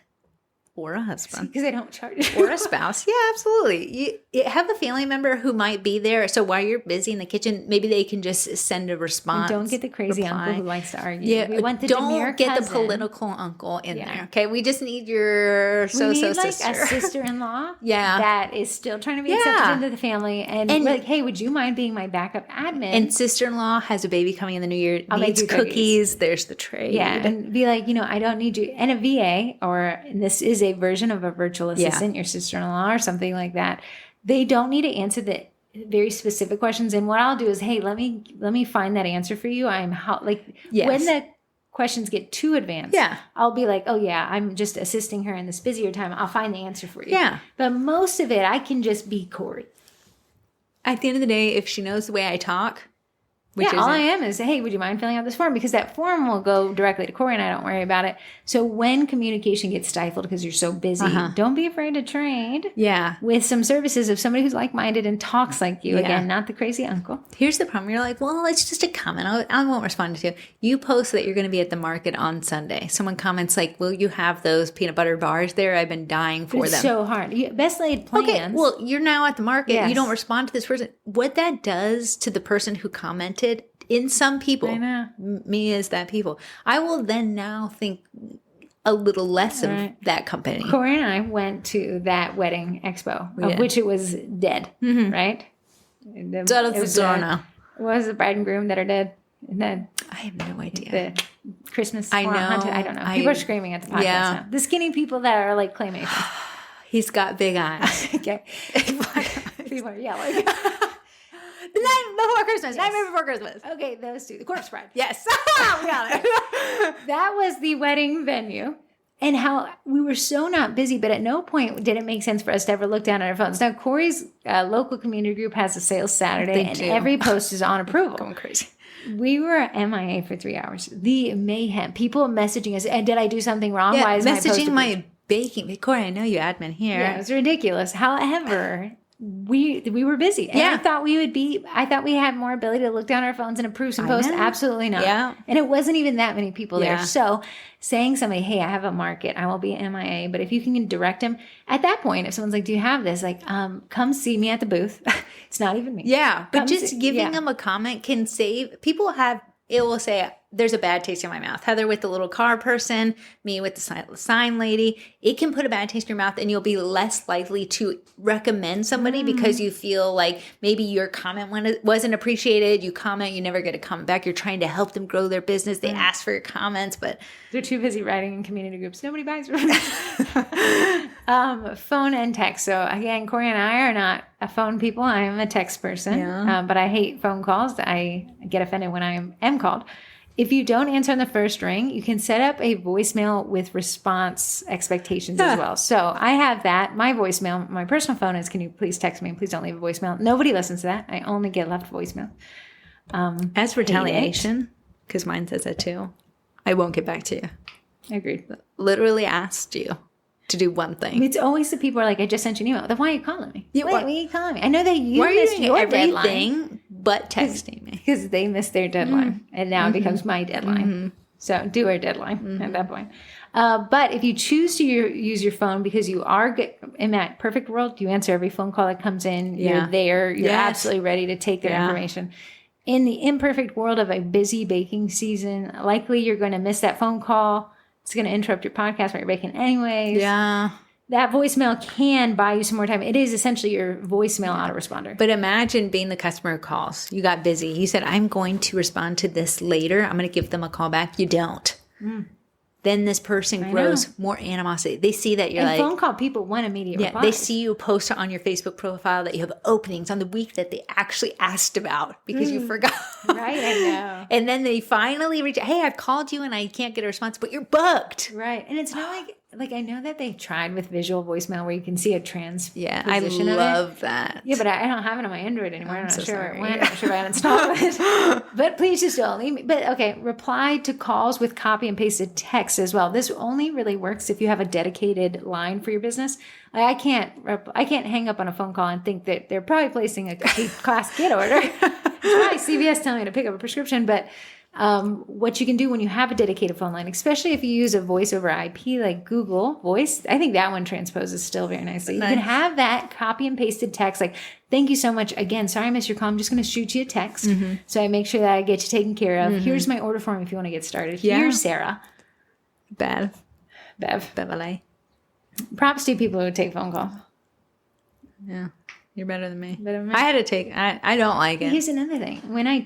Speaker 2: or a husband.
Speaker 1: Because they don't charge you.
Speaker 2: Or a spouse. Yeah, absolutely. You have a family member who might be there. So while you're busy in the kitchen, maybe they can just send a response.
Speaker 1: And don't get the crazy uncle who likes to argue.
Speaker 2: Yeah, we want the don't get the political uncle in there. Okay, we just need your so-so sister.
Speaker 1: A sister-in-law.
Speaker 2: Yeah,
Speaker 1: that is still trying to be accepted into the family, and like, hey, would you mind being my backup admin?
Speaker 2: And sister-in-law has a baby coming in the new year. Needs cookies. There's the trade.
Speaker 1: Yeah, and be like, I don't need you. And a VA, or this is a version of a virtual assistant, your sister-in-law or something like that. They don't need to answer the very specific questions. And what I'll do is, hey, let me find that answer for you. When the questions get too advanced, I'll be like, oh yeah, I'm just assisting her in this busier time. I'll find the answer for you. Yeah. But most of it, I can just be Corrie.
Speaker 2: At the end of the day, if she knows the way I talk,
Speaker 1: all I am is, hey, would you mind filling out this form? Because that form will go directly to Corrie and I don't worry about it. So when communication gets stifled because you're so busy, don't be afraid to trade with some services of somebody who's like-minded and talks like you. Again, not the crazy uncle.
Speaker 2: Here's the problem. You're like, well, it's just a comment. I won't respond to you. You post that you're going to be at the market on Sunday. Someone comments like, will you have those peanut butter bars there? I've been dying for them.
Speaker 1: It's so hard. Best laid plans. Okay,
Speaker 2: well, you're now at the market. Yes. You don't respond to this person. What that does to the person who commented, in some people, me as that people, I will then now think a little less of that company.
Speaker 1: Corrie and I went to that wedding expo, of which it was dead, right?
Speaker 2: It was the bride and groom that are dead.
Speaker 1: And then
Speaker 2: I have no idea.
Speaker 1: Christmas.
Speaker 2: I know.
Speaker 1: I don't know. People are screaming at the podcast now. The skinny people that are like claymations.
Speaker 2: He's got big eyes.
Speaker 1: Okay. People are yelling.
Speaker 2: The night before Christmas. Yes. Nightmare Before Christmas.
Speaker 1: Okay, those two. The corpse bride.
Speaker 2: Yes. We got it.
Speaker 1: That was the wedding venue. And how we were so not busy, but at no point did it make sense for us to ever look down at our phones. Now, Corrie's local community group has a sales Saturday, and every post is on approval.
Speaker 2: Going crazy.
Speaker 1: We were MIA for 3 hours. The mayhem. People messaging us, and did I do something wrong?
Speaker 2: Yeah,
Speaker 1: why is
Speaker 2: messaging my baking. Corrie, I know you admin here.
Speaker 1: Yeah, it was ridiculous. However, we were busy. And I thought we had more ability to look down our phones and approve some posts. Absolutely not. Yeah. And it wasn't even that many people there. So saying somebody, hey, I have a market, I will be MIA, but if you can direct them at that point, if someone's like, do you have this? Like, come see me at the booth. It's not even me.
Speaker 2: Yeah. But just giving them a comment can save. People have, it will say, there's a bad taste in my mouth. Heather with the little car person, me with the sign lady. It can put a bad taste in your mouth, and you'll be less likely to recommend somebody because you feel like maybe your comment wasn't appreciated. You comment, you never get a comment back. You're trying to help them grow their business. They ask for your comments, but
Speaker 1: they're too busy writing in community groups. Nobody buys from them. Phone and text. So again, Corrie and I are not a phone people. I am a text person, but I hate phone calls. I get offended when I am called. If you don't answer on the first ring, you can set up a voicemail with response expectations as well. So I have that. My voicemail, my personal phone is, can you please text me? Please don't leave a voicemail. Nobody listens to that. I only get left voicemail.
Speaker 2: As for retaliation, because mine says that too, I won't get back to you.
Speaker 1: Agreed.
Speaker 2: Literally asked you to do one thing.
Speaker 1: It's always the people are like, I just sent you an email. Then why are you calling me? Why are you calling me? I know that you missed your deadline.
Speaker 2: But texting me.
Speaker 1: Because they missed their deadline. And now it becomes my deadline. So do our deadline at that point. But if you choose to use your phone because you are in that perfect world, you answer every phone call that comes in. You're there. You're absolutely ready to take their information. In the imperfect world of a busy baking season, likely you're going to miss that phone call. It's going to interrupt your podcast while you're baking anyways.
Speaker 2: Yeah.
Speaker 1: That voicemail can buy you some more time. It is essentially your voicemail autoresponder.
Speaker 2: But imagine being the customer who calls. You got busy. You said, I'm going to respond to this later. I'm going to give them a call back. You don't. Then this person grows more animosity. They see that you're
Speaker 1: phone call people want immediate replies.
Speaker 2: They see you post on your Facebook profile that you have openings on the week that they actually asked about because you forgot.
Speaker 1: Right, I know.
Speaker 2: And then they finally reach out, hey, I've called you and I can't get a response, but you're booked.
Speaker 1: Right. And it's not like I know that they tried with visual voicemail where you can see a transposition
Speaker 2: I love that.
Speaker 1: Yeah, but I don't have it on my Android anymore. I'm not sure when. I'm not sure if I uninstalled it. But please just don't leave me. But okay, reply to calls with copy and pasted text as well. This only really works if you have a dedicated line for your business. I can't hang up on a phone call and think that they're probably placing a class kit order. It's probably CVS telling me to pick up a prescription, but what you can do when you have a dedicated phone line, especially if you use a voice over IP like Google Voice, I think that one transposes still very nicely. You can have that copy and pasted text like, thank you so much. Again, sorry I missed your call. I'm just going to shoot you a text. So I make sure that I get you taken care of. Here's my order form if you want to get started. Here's Sarah. Bev.
Speaker 2: Beverly.
Speaker 1: Props to people who take phone calls.
Speaker 2: Yeah. You're better than me. I had to take. I don't like it.
Speaker 1: Here's another thing.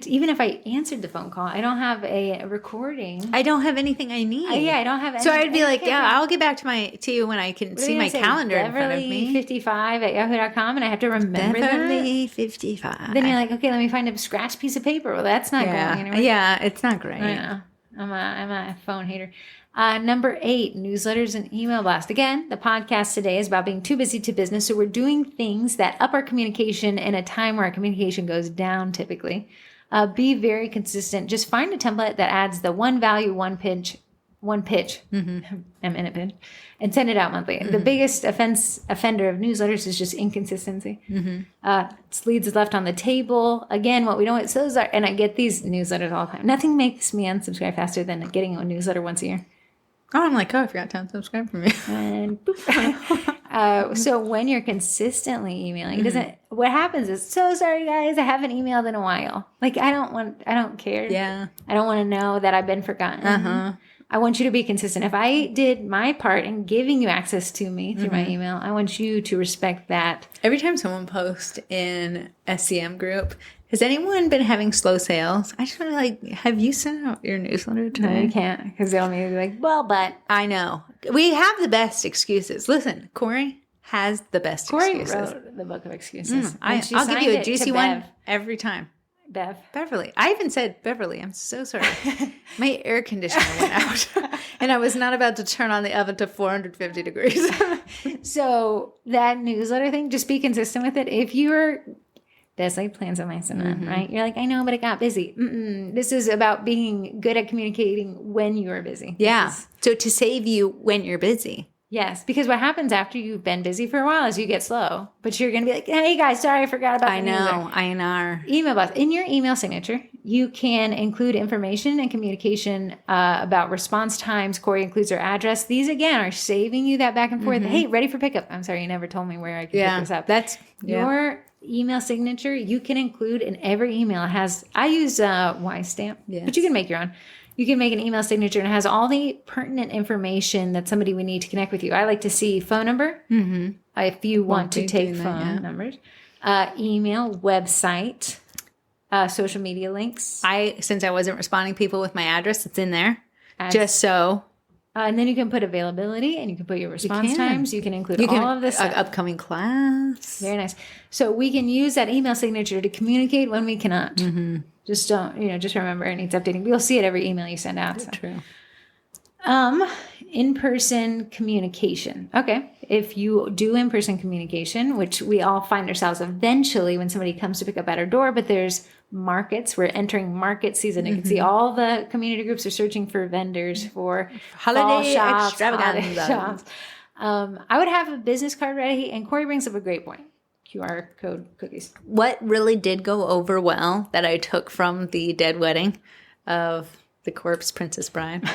Speaker 1: Even if I answered the phone call, I don't have a recording.
Speaker 2: I don't have anything I need.
Speaker 1: I don't have.
Speaker 2: So I'd be like, I'll get back to you when I can see my calendar in front of me.
Speaker 1: Beverly55@yahoo.com, and I have to remember
Speaker 2: Beverly55.
Speaker 1: Then you're like, okay, let me find a scratch piece of paper. Well, that's not going anywhere.
Speaker 2: Yeah, it's not great.
Speaker 1: I know. I'm a phone hater. Number 8, newsletters and email blast. Again, the podcast today is about being too busy to business. So we're doing things that up our communication in a time where our communication goes down typically. Be very consistent. Just find a template that adds the one value, one pitch, a minute pitch, and send it out monthly. The biggest offender of newsletters is just inconsistency. Leads is left on the table. Again, what we don't want, so those are, and I get these newsletters all the time. Nothing makes me unsubscribe faster than getting a newsletter once a year.
Speaker 2: Oh, I'm like, I forgot to unsubscribe from you.
Speaker 1: And boop. So when you're consistently emailing, it doesn't. What happens is, so sorry guys, I haven't emailed in a while. Like I don't care.
Speaker 2: Yeah.
Speaker 1: I don't want to know that I've been forgotten. I want you to be consistent. If I did my part in giving you access to me through my email, I want you to respect that.
Speaker 2: Every time someone posts in SCM group, has anyone been having slow sales? I just want to like, have you sent out your newsletter today?
Speaker 1: No, you can't, because they'll be like, well, but.
Speaker 2: I know. We have the best excuses. Listen, Corrie has the best excuses.
Speaker 1: Corrie wrote the book of excuses.
Speaker 2: I'll give you a juicy one every time. Beverly. I even said Beverly. I'm so sorry. My air conditioner went out. And I was not about to turn on the oven to 450 degrees.
Speaker 1: So that newsletter thing, just be consistent with it. If you're, that's like plans of mice and men, right? You're like, I know, but it got busy. This is about being good at communicating when you are busy.
Speaker 2: Yeah. So to save you when you're busy.
Speaker 1: Yes, because what happens after you've been busy for a while is you get slow. But you're going to be like, hey, guys, sorry, I forgot about the newsletter.
Speaker 2: INR.
Speaker 1: Email blast. In your email signature, you can include information and communication about response times. Corrie includes her address. These, again, are saving you that back and forth. Hey, ready for pickup. I'm sorry, you never told me where I could pick this up.
Speaker 2: That's
Speaker 1: your email signature. You can include in every email. It has, I use Y stamp, but you can make your own. You can make an email signature and it has all the pertinent information that somebody would need to connect with you. I like to see phone number if you want to take phone numbers, email, website, social media links.
Speaker 2: Since I wasn't responding people with my address, it's in there.
Speaker 1: And then you can put availability and you can put your response times. You can include all of this.
Speaker 2: Upcoming class.
Speaker 1: Very nice. So we can use that email signature to communicate when we cannot. Just don't, just remember it needs updating. You'll see it every email you send out. So.
Speaker 2: True.
Speaker 1: In-person communication. Okay. If you do in-person communication, which we all find ourselves eventually when somebody comes to pick up at our door, but there's markets. We're entering market season. You can see all the community groups are searching for vendors for
Speaker 2: holiday
Speaker 1: shops.
Speaker 2: extravaganza.
Speaker 1: I would have a business card ready, and Corrie brings up a great point. QR code cookies.
Speaker 2: What really did go over well that I took from the dead wedding of the corpse Princess Bride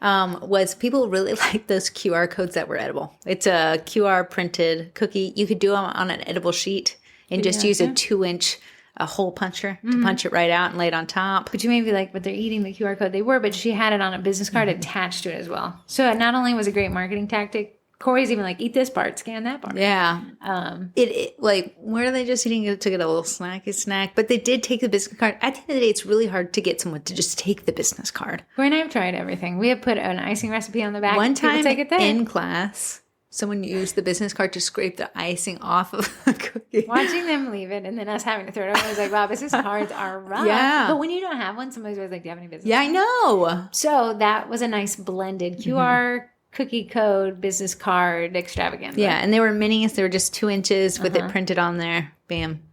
Speaker 2: was people really liked those QR codes that were edible. It's a QR printed cookie. You could do them on an edible sheet and just use a 2-inch hole puncher to punch it right out and lay it on top.
Speaker 1: But you may be like, but they're eating the QR code. They were, but she had it on a business card attached to it as well. So it not only was a great marketing tactic, Corey's even like, eat this part, scan that part.
Speaker 2: Yeah. Where are they just eating it to get a little snacky snack? But they did take the business card. At the end of the day, it's really hard to get someone to just take the business card.
Speaker 1: Corey and I have tried everything. We have put an icing recipe on the back.
Speaker 2: One time in class, someone used the business card to scrape the icing off of a cookie.
Speaker 1: Watching them leave it and then us having to throw it away, I was like, wow, business cards are rough.
Speaker 2: Yeah.
Speaker 1: But when you don't have one, somebody's always like, do you have any business
Speaker 2: cards? I know.
Speaker 1: So that was a nice blended QR cookie code business card extravaganza.
Speaker 2: Yeah, and they were minis. They were just 2 inches with it printed on there. Bam.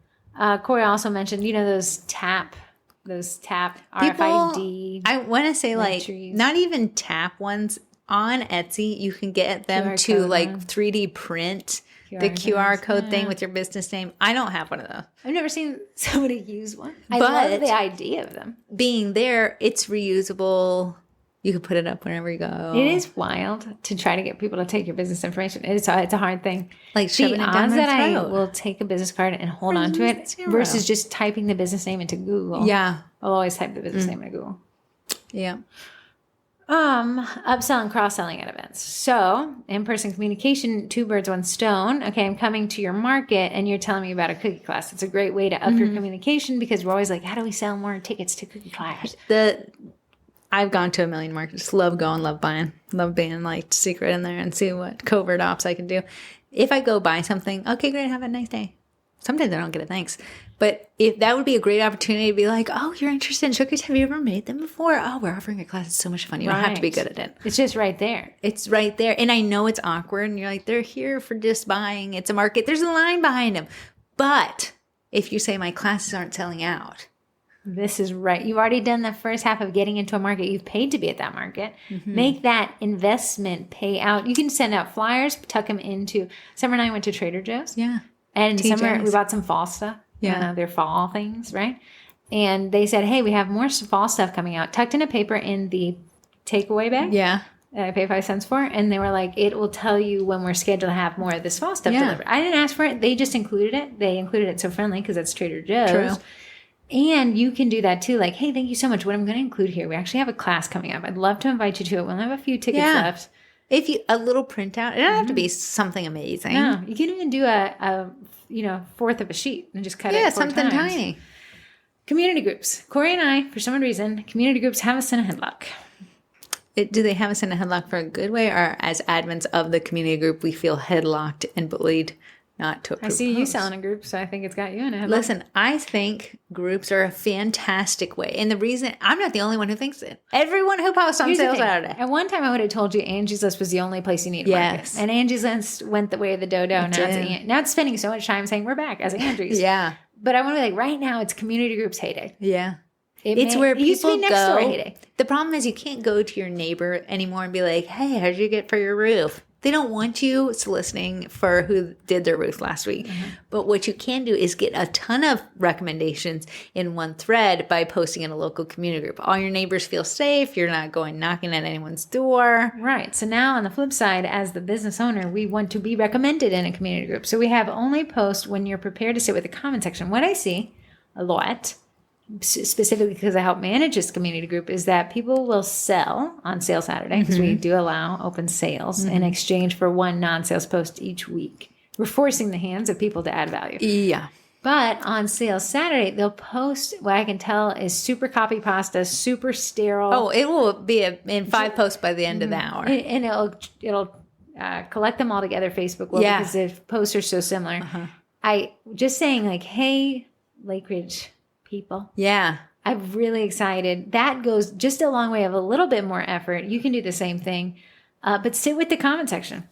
Speaker 1: Corey also mentioned, those tap RFID.
Speaker 2: I want to say not even tap ones on Etsy. You can get them to 3D print the QR code thing with your business name. I don't have one of those.
Speaker 1: I've never seen somebody use one. I love the idea of them.
Speaker 2: Being there, it's reusable. You can put it up whenever you go.
Speaker 1: It is wild to try to get people to take your business information. It's a hard thing.
Speaker 2: Like shoving it down
Speaker 1: that
Speaker 2: their throat.
Speaker 1: I will take a business card and hold on to it versus just typing the business name into Google.
Speaker 2: Yeah.
Speaker 1: I'll always type the business name into Google.
Speaker 2: Yeah.
Speaker 1: Upsell and cross-selling at events. So, in-person communication, 2 birds, 1 stone. Okay, I'm coming to your market and you're telling me about a cookie class. It's a great way to up your communication because we're always like, how do we sell more tickets to cookie class?
Speaker 2: I've gone to a million markets. Love going, love buying. Love being secret in there and see what covert ops I can do. If I go buy something, okay, great, have a nice day. Sometimes I don't get a thanks. But if that would be a great opportunity to be like, oh, you're interested in cookies? Have you ever made them before? Oh, we're offering a class. It's so much fun. You don't have to be good at it.
Speaker 1: It's just right there.
Speaker 2: It's right there. And I know it's awkward. And you're like, they're here for just buying. It's a market. There's a line behind them. But if you say my classes aren't selling out.
Speaker 1: This is right. You've already done the first half of getting into a market. You've paid to be at that market. Make that investment pay out. You can send out flyers, tuck them into. Summer and I went to Trader Joe's.
Speaker 2: Yeah.
Speaker 1: And summer we bought some fall stuff. Yeah. Their fall things, right? And they said, hey, we have more fall stuff coming out. Tucked in a paper in the takeaway bag.
Speaker 2: Yeah.
Speaker 1: That I pay 5 cents for. And they were like, it will tell you when we're scheduled to have more of this fall stuff delivered. I didn't ask for it. They just included it. They included it so friendly because it's Trader Joe's.
Speaker 2: True.
Speaker 1: And you can do that too. Like, hey, thank you so much. What I'm going to include here, we actually have a class coming up. I'd love to invite you to it. We'll have a few tickets left.
Speaker 2: If you a little printout, it doesn't have to be something amazing.
Speaker 1: No, you can even do a fourth of a sheet and just cut it 4
Speaker 2: something
Speaker 1: times.
Speaker 2: tiny.
Speaker 1: Community groups. Corrie and I, for some reason, community groups have us in a headlock.
Speaker 2: Do they have us in a headlock for a good way, or as admins of the community group, we feel headlocked and bullied not to approve?
Speaker 1: I see you selling a group, so I think it's got you in a headlock.
Speaker 2: Listen, I think groups are a fantastic way. And the reason, I'm not the only one who thinks it. Everyone who posts on Sales Saturday.
Speaker 1: At one time, I would have told you Angie's List was the only place you need to market. And Angie's List went the way of the dodo. Now it's spending so much time saying we're back as Angie's. But I want to be like, right now, it's community groups heyday. It's where people go.
Speaker 2: The problem is you can't go to your neighbor anymore and be like, hey, how'd you get for your roof? They don't want you soliciting for who did their roof last week. But what you can do is get a ton of recommendations in one thread by posting in a local community group. All your neighbors feel safe. You're not going knocking at anyone's door.
Speaker 1: Right. So now on the flip side, as the business owner, we want to be recommended in a community group. So we have only post when you're prepared to sit with the comment section. What I see a lot, specifically because I help manage this community group, is that people will sell on Sales Saturday, because we do allow open sales in exchange for one non-sales post each week. We're forcing the hands of people to add value. But on Sales Saturday, they'll post what I can tell is super copy pasta, super sterile.
Speaker 2: Oh, it will be in 5 posts by the end of the hour.
Speaker 1: And it'll collect them all together, Facebook will, because the posts are so similar. I just saying, like, hey, Lake Ridge people. I'm really excited. That goes just a long way of a little bit more effort. You can do the same thing, but sit with the comment section.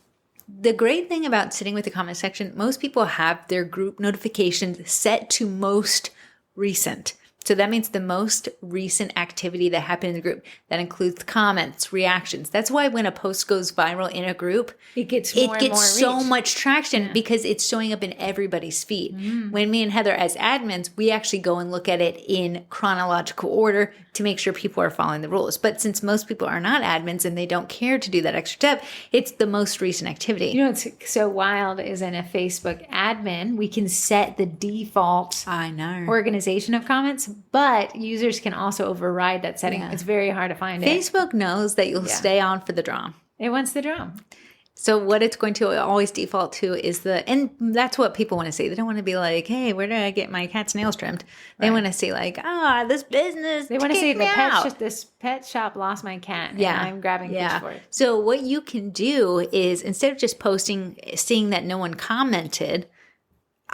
Speaker 2: The great thing about sitting with the comment section, most people have their group notifications set to most recent. So that means the most recent activity that happened in the group. That includes comments, reactions. That's why when a post goes viral in a group,
Speaker 1: it gets
Speaker 2: so much traction because it's showing up in everybody's feed. When me and Heather as admins, we actually go and look at it in chronological order to make sure people are following the rules. But since most people are not admins and they don't care to do that extra step, it's the most recent activity.
Speaker 1: You know what's so wild is in a Facebook admin, we can set the default organization of comments, but users can also override that setting. It's very hard to find
Speaker 2: Facebook knows that you'll stay on for the drum.
Speaker 1: It wants the drum.
Speaker 2: So what it's going to always default to is and that's what people want to see. They don't want to be like, hey, where did I get my cat's nails trimmed? They want to see like, this business.
Speaker 1: They want to see this pet shop lost my cat and I'm grabbing fish for it.
Speaker 2: So what you can do is, instead of just posting, seeing that no one commented,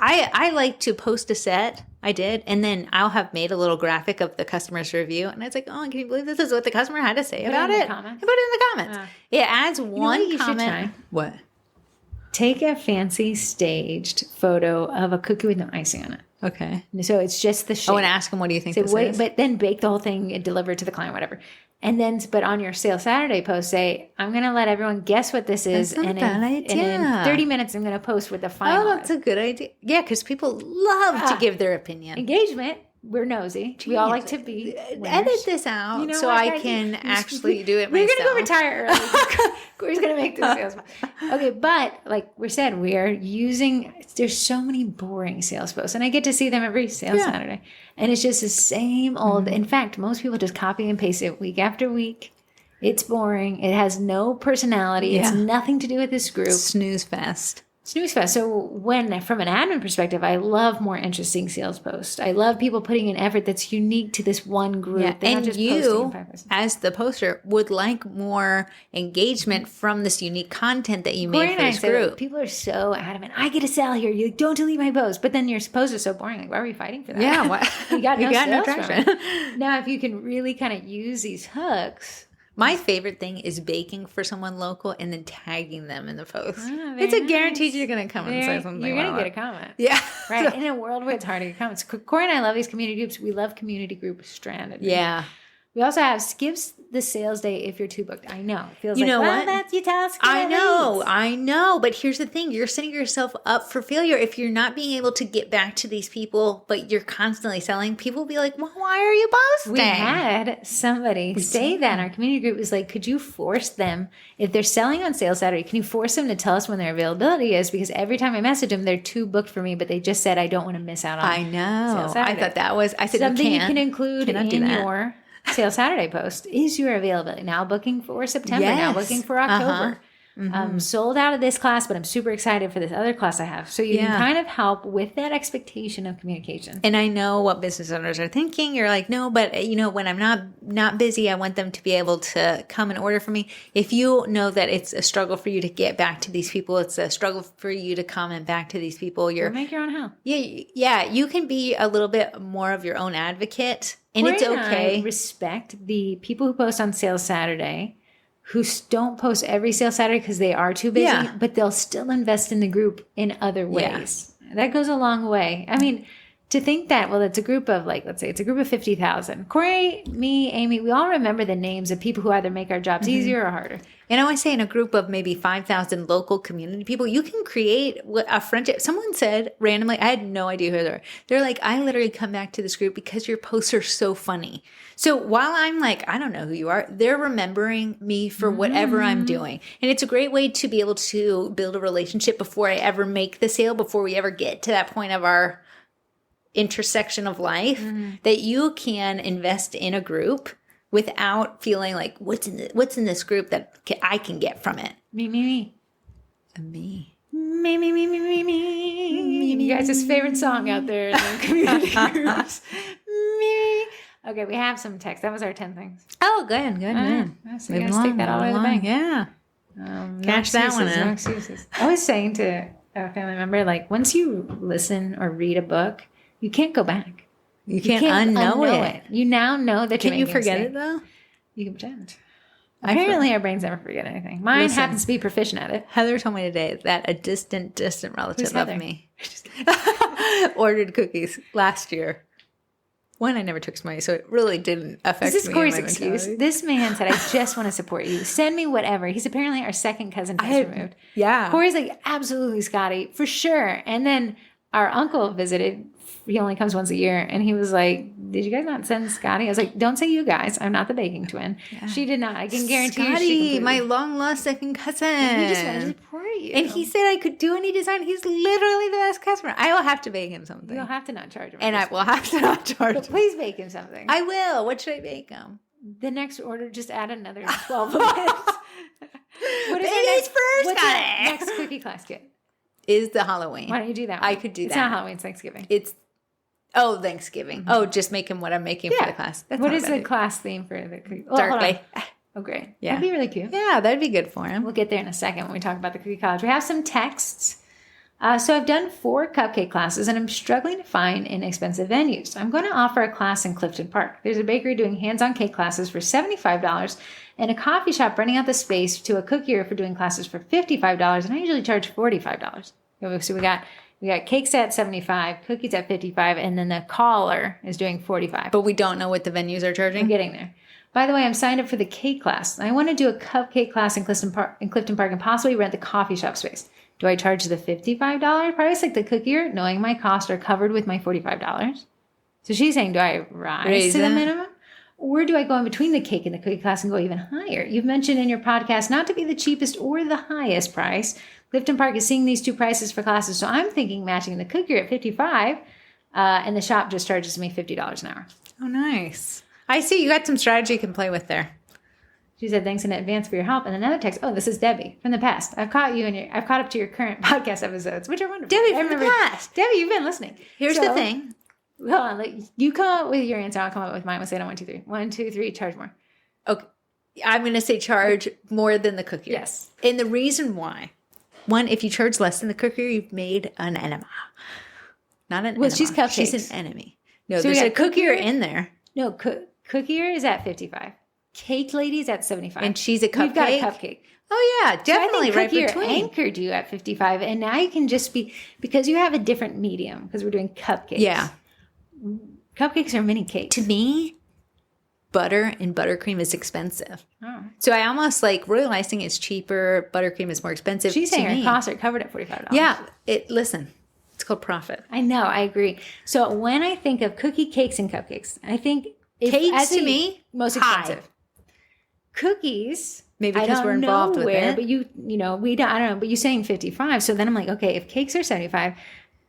Speaker 2: I like to post a set. I did. And then I'll have made a little graphic of the customer's review. And I was like, oh, can you believe this is what the customer had to say about it? I put it in the comments. It adds one comment. What?
Speaker 1: Take a fancy staged photo of a cookie with no icing on it.
Speaker 2: Okay.
Speaker 1: So it's just the shape.
Speaker 2: Oh, and ask them, what do you think this is?
Speaker 1: But then bake the whole thing and deliver it to the client, whatever. And then, but on your Sales Saturday post, say, I'm going to let everyone guess what this is.
Speaker 2: That's not a bad idea.
Speaker 1: And in 30 minutes, I'm going to post with the final.
Speaker 2: Oh, that's a good idea. Yeah, because people love to give their opinion.
Speaker 1: Engagement. We're nosy. We all like to be winners.
Speaker 2: Edit this out I can actually do it myself.
Speaker 1: We're going to go retire early. Corey's going to make this sales. Okay, but like we said, we are there's so many boring sales posts. And I get to see them every Sales Saturday. And it's just the same old. In fact, most people just copy and paste it week after week. It's boring. It has no personality. It's nothing to do with this group.
Speaker 2: Snooze fest.
Speaker 1: So from an admin perspective, I love more interesting sales posts. I love people putting in effort that's unique to this one group.
Speaker 2: Yeah. And you, as the poster, would like more engagement from this unique content that you made for this group.
Speaker 1: People are so adamant. I get a sell here. You don't delete my post. But then your post is so boring. Like, why are we fighting for that?
Speaker 2: Yeah. What?
Speaker 1: you got no traction. Now, if you can really kind of use these hooks.
Speaker 2: My favorite thing is baking for someone local and then tagging them in the post. It's a guarantee you're going to come and say something.
Speaker 1: You're going to get a comment.
Speaker 2: Yeah.
Speaker 1: Right. In a world where it's hard to get comments. Corey and I love these community groups. We love community group strategy.
Speaker 2: Yeah.
Speaker 1: We also have skips the sales day if you're too booked. I know. It feels
Speaker 2: You
Speaker 1: like,
Speaker 2: know
Speaker 1: well,
Speaker 2: what?
Speaker 1: that's your task.
Speaker 2: I know. But here's the thing. You're setting yourself up for failure. If you're not being able to get back to these people, but you're constantly selling, people will be like, well, why are you posting?
Speaker 1: We had somebody say that in our community group was like, could you force them, if they're selling on sales Saturday, can you force them to tell us when their availability is? Because every time I message them, they're too booked for me, but they just said, I don't want to miss out on
Speaker 2: I know.
Speaker 1: Sales Saturday.
Speaker 2: I thought that was, I said,
Speaker 1: something you can include
Speaker 2: Cannot do
Speaker 1: in
Speaker 2: that.
Speaker 1: your Sales Saturday post is your availability. Now booking for September, now booking for October. Sold out of this class, but I'm super excited for this other class I have. So you can kind of help with that expectation of communication.
Speaker 2: And I know what business owners are thinking. You're like, no, but when I'm not busy, I want them to be able to come and order for me. If you know that it's a struggle for you to get back to these people, it's a struggle for you to come and back to these people.
Speaker 1: You'll make your own hell.
Speaker 2: Yeah. You can be a little bit more of your own advocate, and it's okay.
Speaker 1: I respect the people who post on Sales Saturday, who don't post every Sales Saturday because they are too busy, but they'll still invest in the group in other ways. Yeah. That goes a long way. I mean, to think that, well, it's a group of let's say it's a group of 50,000. Corrie, me, Amy, we all remember the names of people who either make our jobs easier or harder.
Speaker 2: And I want to say in a group of maybe 5,000 local community people, you can create a friendship. Someone said randomly, I had no idea who they were. They're like, I literally come back to this group because your posts are so funny. So while I'm like, I don't know who you are, they're remembering me for whatever I'm doing. And it's a great way to be able to build a relationship before I ever make the sale, before we ever get to that point of our intersection of life, that you can invest in a group without feeling like what's in this group that I can get from it.
Speaker 1: Me.
Speaker 2: And me.
Speaker 1: Me. You guys' favorite song out there in the community groups. Me. Okay, we have some text. That was our 10 things.
Speaker 2: Oh, good.
Speaker 1: So you gotta stick that all the way to the bank.
Speaker 2: Yeah.
Speaker 1: Catch that one. No excuses. I was saying to a family member, once you listen or read a book, you can't go back.
Speaker 2: You can't unknow it.
Speaker 1: You now know that
Speaker 2: Can you forget it, though?
Speaker 1: You can pretend. Apparently, our brains never forget anything. Mine happens to be proficient at it.
Speaker 2: Heather told me today that a distant relative of me ordered cookies last year. One, I never took his money, so it really didn't affect me.
Speaker 1: This is Corey's excuse. This man said, I just want to support you. Send me whatever. He's apparently our second cousin removed.
Speaker 2: Yeah.
Speaker 1: Corey's like, absolutely, Scotty, for sure. And then our uncle visited. He only comes once a year. And he was like, did you guys not send Scotty? I was like, don't say you guys. I'm not the baking twin. Yeah. She did not. I can guarantee
Speaker 2: Scotty,
Speaker 1: you. Scotty,
Speaker 2: my long lost second cousin.
Speaker 1: And he just wanted to support you.
Speaker 2: And he said I could do any design. He's literally the best customer. I will have to bake him something.
Speaker 1: You'll have to not charge him.
Speaker 2: And I will have to not charge him.
Speaker 1: Please bake him something.
Speaker 2: I will. What should I bake him?
Speaker 1: The next order, just add another 12 of it. What
Speaker 2: is
Speaker 1: what's our next cookie class kit?
Speaker 2: Is the Halloween.
Speaker 1: Why don't you do that one?
Speaker 2: I could do that.
Speaker 1: It's not Halloween, it's Thanksgiving.
Speaker 2: Thanksgiving. Oh, just make him what I'm making for the class.
Speaker 1: What is the class theme for the cookie?
Speaker 2: Darkly.
Speaker 1: Oh, great.
Speaker 2: Yeah.
Speaker 1: That'd be really cute.
Speaker 2: Yeah, that'd be good for him.
Speaker 1: We'll get there in a second when we talk about the cookie college. We have some texts. So I've done 4 cupcake classes, and I'm struggling to find inexpensive venues. I'm going to offer a class in Clifton Park. There's a bakery doing hands-on cake classes for $75 and a coffee shop renting out the space to a cookier for doing classes for $55, and I usually charge $45. So we got cakes at $75, cookies at $55, and then the caller is doing $45.
Speaker 2: But we don't know what the venues are charging?
Speaker 1: I'm getting there. By the way, I'm signed up for the cake class. I want to do a cupcake class in Clifton Park and possibly rent the coffee shop space. Do I charge the $55 price like the cookier, knowing my costs are covered with my $45? So she's saying, do I rise to the minimum? Or do I go in between the cake and the cookie class and go even higher? You've mentioned in your podcast not to be the cheapest or the highest price. Clifton Park is seeing these 2 prices for classes, so I'm thinking matching the cookier at $55, and the shop just charges me $50 an hour.
Speaker 2: Oh, nice. I see you got some strategy you can play with there.
Speaker 1: She said, thanks in advance for your help. And another text, this is Debbie from the past. I've caught up to your current podcast episodes, which are wonderful.
Speaker 2: Debbie from the past.
Speaker 1: Debbie, you've been listening.
Speaker 2: Here's the thing.
Speaker 1: Hold on. You come up with your answer. I'll come up with mine. We'll say it on 1, 2, 3. 1, 2, 3, charge more.
Speaker 2: Okay. I'm going to say charge more than the cookier.
Speaker 1: Yes.
Speaker 2: And the reason why. 1, if you charge less than the cookier, you've made an enema. Not an enema.
Speaker 1: She's cupcakes.
Speaker 2: She's an enemy. No,
Speaker 1: so
Speaker 2: there's a cookier in there.
Speaker 1: No, cookier is at $55. Cake lady's at $75.
Speaker 2: And she's a cupcake?
Speaker 1: We've got a cupcake.
Speaker 2: Oh, yeah, definitely.
Speaker 1: So I think cookier anchored you at $55. And now you can just be, because you have a different medium, because we're doing cupcakes.
Speaker 2: Yeah.
Speaker 1: Cupcakes are mini cakes.
Speaker 2: To me, butter and buttercream is expensive.
Speaker 1: Oh.
Speaker 2: So I almost like royal icing is cheaper, buttercream is more expensive.
Speaker 1: She's saying her costs are covered at $45.
Speaker 2: Yeah. Listen, it's called profit.
Speaker 1: I know, I agree. So when I think of cookie cakes and cupcakes, I think
Speaker 2: cakes to me
Speaker 1: most expensive. Cookies,
Speaker 2: maybe because we're involved with it.
Speaker 1: But I don't know. But you're saying 55. So then I'm like, okay, if cakes are 75,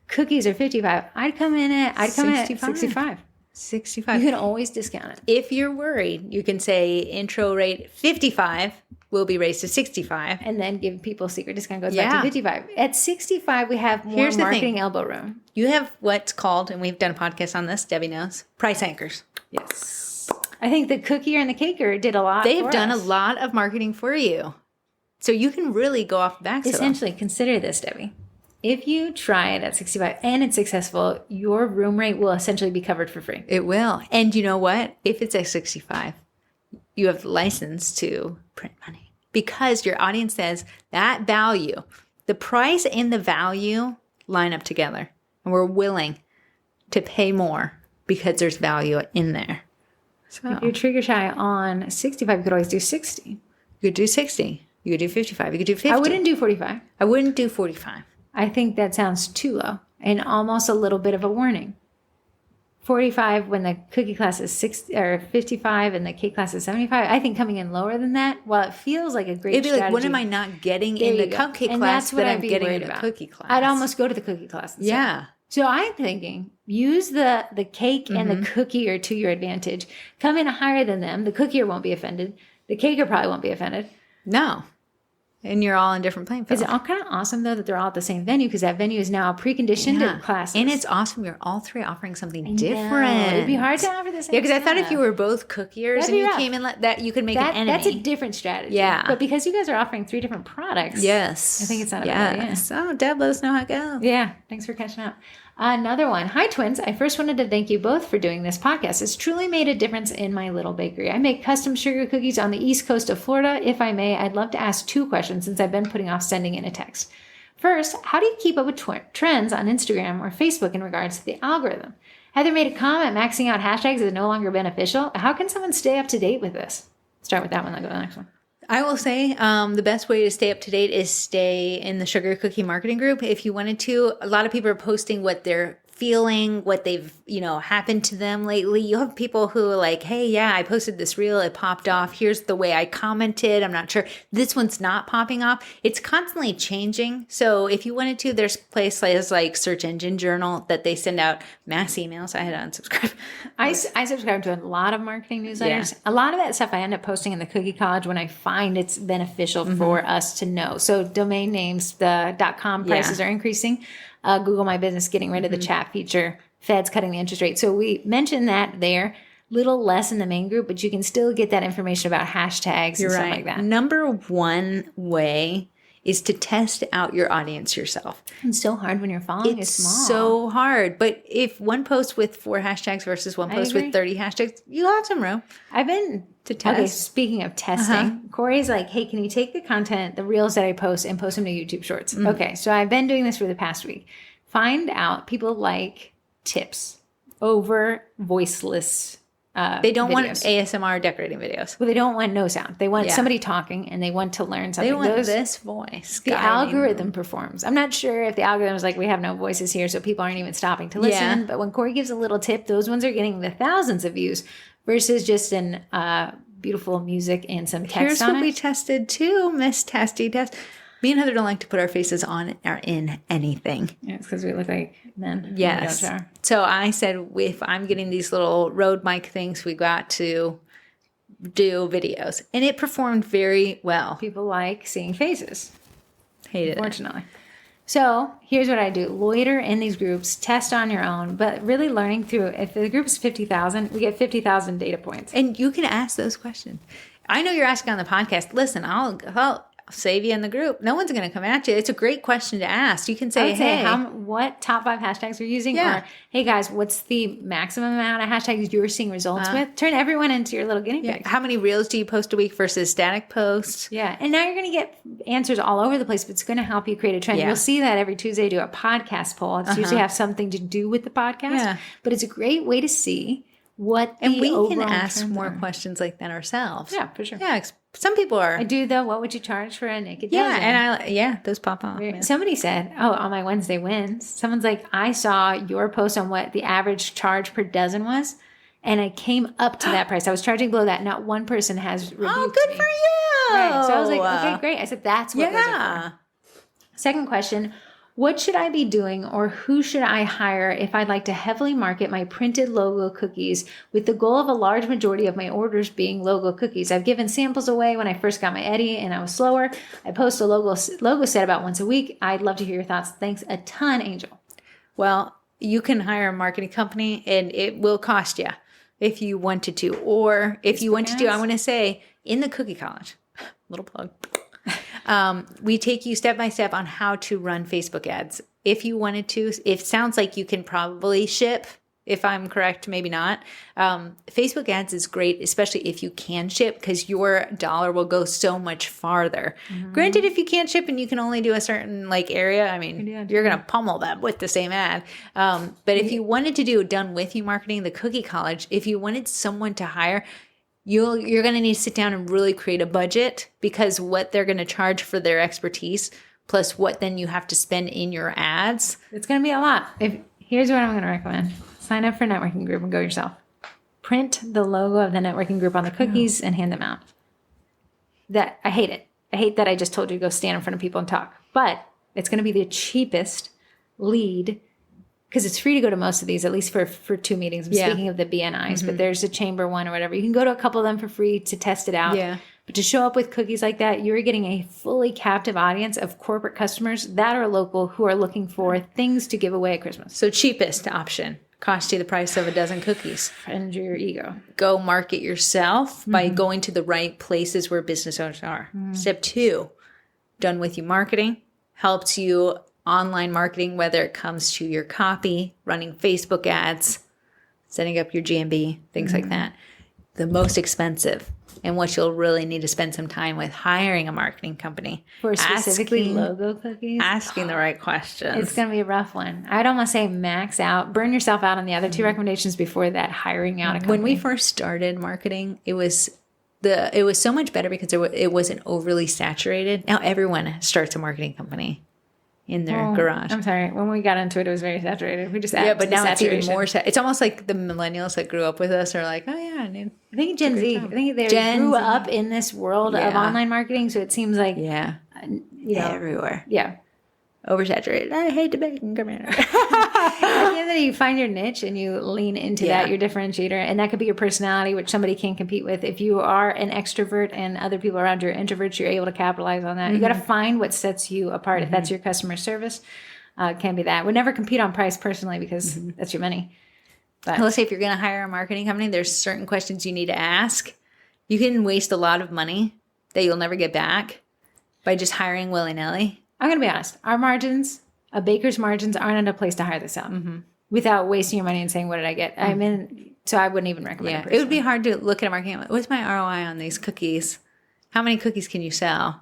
Speaker 1: cookies are 55. I'd come in at 65.
Speaker 2: 65.
Speaker 1: You can always discount it.
Speaker 2: If you're worried, you can say intro rate 55 will be raised to 65.
Speaker 1: And then give people secret discount goes back to 55. At 65, we have more marketing elbow room.
Speaker 2: You have what's called, and we've done a podcast on this, Debbie knows, price anchors.
Speaker 1: Yes. I think the cookier and the caker did a lot.
Speaker 2: They've done a lot of marketing for you. So you can really go off the back.
Speaker 1: Essentially, consider this, Debbie. If you try it at 65 and it's successful, your room rate will essentially be covered for free.
Speaker 2: It will. And you know what? If it's at 65, you have the license to print money because your audience says that value, the price and the value line up together. And we're willing to pay more because there's value in there. So
Speaker 1: if you're trigger shy on 65, you could always do 60.
Speaker 2: You could do 60. You could do 55. You could do 50.
Speaker 1: I wouldn't do 45.
Speaker 2: I wouldn't do 45.
Speaker 1: I think that sounds too low and almost a little bit of a warning. 45 when the cookie class is 60 or 55 and the cake class is 75. I think coming in lower than that, while it feels like a great
Speaker 2: It'd be
Speaker 1: strategy,
Speaker 2: like, what am I not getting in the cupcake
Speaker 1: and
Speaker 2: class
Speaker 1: that's what
Speaker 2: that
Speaker 1: I'd
Speaker 2: I'm
Speaker 1: be
Speaker 2: getting
Speaker 1: worried
Speaker 2: in the
Speaker 1: about.
Speaker 2: cookie class?
Speaker 1: I'd almost go to the cookie class instead.
Speaker 2: Yeah.
Speaker 1: So I'm thinking use the cake and the cookier to your advantage. Come in higher than them. The cookier won't be offended. The caker probably won't be offended.
Speaker 2: No. And you're all in different playing fields.
Speaker 1: Is it all kind of awesome, though, that they're all at the same venue? Because that venue is now preconditioned to classes.
Speaker 2: And it's awesome. You're all three offering something different.
Speaker 1: It'd be hard to offer the same
Speaker 2: because I thought if you were both cookiers and you came in that you could make an enemy.
Speaker 1: That's a different strategy.
Speaker 2: Yeah.
Speaker 1: But because you guys are offering 3 different products.
Speaker 2: Yes.
Speaker 1: I think it's not a bad idea.
Speaker 2: So, Deb, let us know how it goes.
Speaker 1: Yeah. Thanks for catching up. Another one. Hi, twins. I first wanted to thank you both for doing this podcast. It's truly made a difference in my little bakery. I make custom sugar cookies on the east coast of Florida. If I may, I'd love to ask 2 questions since I've been putting off sending in a text. First, how do you keep up with trends on Instagram or Facebook in regards to the algorithm? Heather made a comment maxing out hashtags is no longer beneficial. How can someone stay up to date with this? Start with that one, then go to the next one.
Speaker 2: I will say the best way to stay up to date is stay in the sugar cookie marketing group. If you wanted to, a lot of people are posting what they're feeling, what they've, happened to them lately. You have people who are like, hey, yeah, I posted this reel. It popped off. Here's the way I commented. I'm not sure. This one's not popping off. It's constantly changing. So if you wanted to, there's places like Search Engine Journal that they send out mass emails. I had to unsubscribe.
Speaker 1: I subscribe to a lot of marketing newsletters. Yeah. A lot of that stuff I end up posting in the Cookie College when I find it's beneficial for us to know. So domain names, the .com prices are increasing. Google My Business getting rid of the chat feature. Fed's cutting the interest rate. So we mentioned that there. Little less in the main group, but you can still get that information about hashtags and stuff like that.
Speaker 2: Number one way is to test out your audience yourself.
Speaker 1: It's so hard when your following is small.
Speaker 2: It's so hard. But if one post with 4 hashtags versus one post with 30 hashtags, you have some room.
Speaker 1: I've been
Speaker 2: to test.
Speaker 1: Okay, speaking of testing, Corey's like, hey, can you take the content, the reels that I post and post them to YouTube Shorts? Okay, so I've been doing this for the past week. Find out people like tips over voiceless
Speaker 2: they don't
Speaker 1: videos.
Speaker 2: want ASMR decorating videos.
Speaker 1: Well, they don't want no sound. They want somebody talking and they want to learn something.
Speaker 2: They want this voice.
Speaker 1: The algorithm performs. I'm not sure if the algorithm is like, we have no voices here, so people aren't even stopping to listen. Yeah. But when Corey gives a little tip, those ones are getting the thousands of views versus just an beautiful music and some text
Speaker 2: Here's
Speaker 1: on it.
Speaker 2: Here's what we tested too, Miss Testy Test. Me and Heather don't like to put our faces on or in anything.
Speaker 1: Yeah, it's because we look like men.
Speaker 2: Yes. So I said, if I'm getting these little Rode mic things, we got to do videos. And it performed very well.
Speaker 1: People like seeing faces.
Speaker 2: Hated
Speaker 1: Unfortunately. So here's what I do. Loiter in these groups, test on your own, but really learning through, if the group is 50,000, we get 50,000 data points.
Speaker 2: And you can ask those questions. I know you're asking on the podcast. Listen, I'll save you in the group. No one's going to come at you. It's a great question to ask. You can say, hey,
Speaker 1: what top 5 hashtags are you using? Or, hey guys, what's the maximum amount of hashtags you're seeing results with? Turn everyone into your little guinea pigs.
Speaker 2: How many reels do you post a week versus static posts?
Speaker 1: Yeah. And now you're going to get answers all over the place, but it's going to help you create a trend. Yeah. You'll see that every Tuesday I do a podcast poll. It's usually have something to do with the podcast, but it's a great way to see what the
Speaker 2: And we can
Speaker 1: overall
Speaker 2: ask
Speaker 1: trends
Speaker 2: more
Speaker 1: are.
Speaker 2: questions like that ourselves.
Speaker 1: Yeah, for sure.
Speaker 2: Yeah, some people are.
Speaker 1: I do though. What would you charge for a naked
Speaker 2: Yeah,
Speaker 1: dozen?
Speaker 2: and those pop off. Man.
Speaker 1: Somebody said, "Oh, on my Wednesday wins." Someone's like, "I saw your post on what the average charge per dozen was, and I came up to that price. I was charging below that. Not one person has rebuked
Speaker 2: Oh, good
Speaker 1: me."
Speaker 2: for you.
Speaker 1: Right. So I was like, "Okay, great." I said, "That's what those are
Speaker 2: Yeah.
Speaker 1: for." Second question. What should I be doing or who should I hire if I'd like to heavily market my printed logo cookies with the goal of a large majority of my orders being logo cookies? I've given samples away when I first got my Eddie and I was slower. I post a logo set about once a week. I'd love to hear your thoughts. Thanks a ton, Angel.
Speaker 2: Well, you can hire a marketing company and it will cost you if you wanted to. Or if you want to do, I want to say, in the Cookie College, little plug. We take you step by step on how to run Facebook ads. If you wanted to, it sounds like you can probably ship. If I'm correct, maybe not. Facebook ads is great, especially if you can ship, because your dollar will go so much farther. Granted, if you can't ship and you can only do a certain area, I mean, you're going to pummel them with the same ad. But if you wanted to do done with you marketing, the Cookie College, if you wanted someone to hire, you're going to need to sit down and really create a budget, because what they're going to charge for their expertise plus what then you have to spend in your ads.
Speaker 1: It's going to be a lot. Here's what I'm going to recommend. Sign up for a networking group and go yourself. Print the logo of the networking group on the cookies and hand them out. I hate it. I hate that I just told you to go stand in front of people and talk. But it's going to be the cheapest lead, because it's free to go to most of these, at least for 2 meetings. I'm speaking of the BNIs, but there's a chamber one or whatever. You can go to a couple of them for free to test it out.
Speaker 2: Yeah.
Speaker 1: But to show up with cookies like that, you're getting a fully captive audience of corporate customers that are local who are looking for things to give away at Christmas.
Speaker 2: So cheapest option. Cost you the price of a dozen cookies.
Speaker 1: And your ego.
Speaker 2: Go market yourself by going to the right places where business owners are. Step 2, done with you marketing, helps you online marketing, whether it comes to your copy, running Facebook ads, setting up your GMB, things like that. The most expensive, and what you'll really need to spend some time with, hiring a marketing company.
Speaker 1: For specifically logo cookies?
Speaker 2: Asking the right questions.
Speaker 1: It's going to be a rough one. I'd almost say max out. Burn yourself out on the other 2 recommendations before that, hiring out a company.
Speaker 2: When we first started marketing, it was so much better because it wasn't overly saturated. Now everyone starts a marketing company in their garage.
Speaker 1: I'm sorry. When we got into it, it was very saturated. We just
Speaker 2: but now it's even more. It's almost like the millennials that grew up with us are like, oh yeah, dude.
Speaker 1: I think Gen Z. I think they grew up in this world of online marketing, so it seems like
Speaker 2: everywhere.
Speaker 1: Yeah.
Speaker 2: Oversaturated. I hate debating. Come here.
Speaker 1: At the end of the day, you find your niche and you lean into that, your differentiator, and that could be your personality, which somebody can compete with. If you are an extrovert and other people around you are introverts, you're able to capitalize on that. You got to find what sets you apart. If that's your customer service, it can be that. Would never compete on price personally, because that's your money. But
Speaker 2: let's say if you're going to hire a marketing company, there's certain questions you need to ask. You can waste a lot of money that you'll never get back by just hiring willy-nilly.
Speaker 1: I'm going to be honest. Our margins, a baker's margins, aren't a place to hire this out without wasting your money and saying, what did I get? So I wouldn't even recommend it.
Speaker 2: It would be hard to look at a marketing. What's my ROI on these cookies? How many cookies can you sell?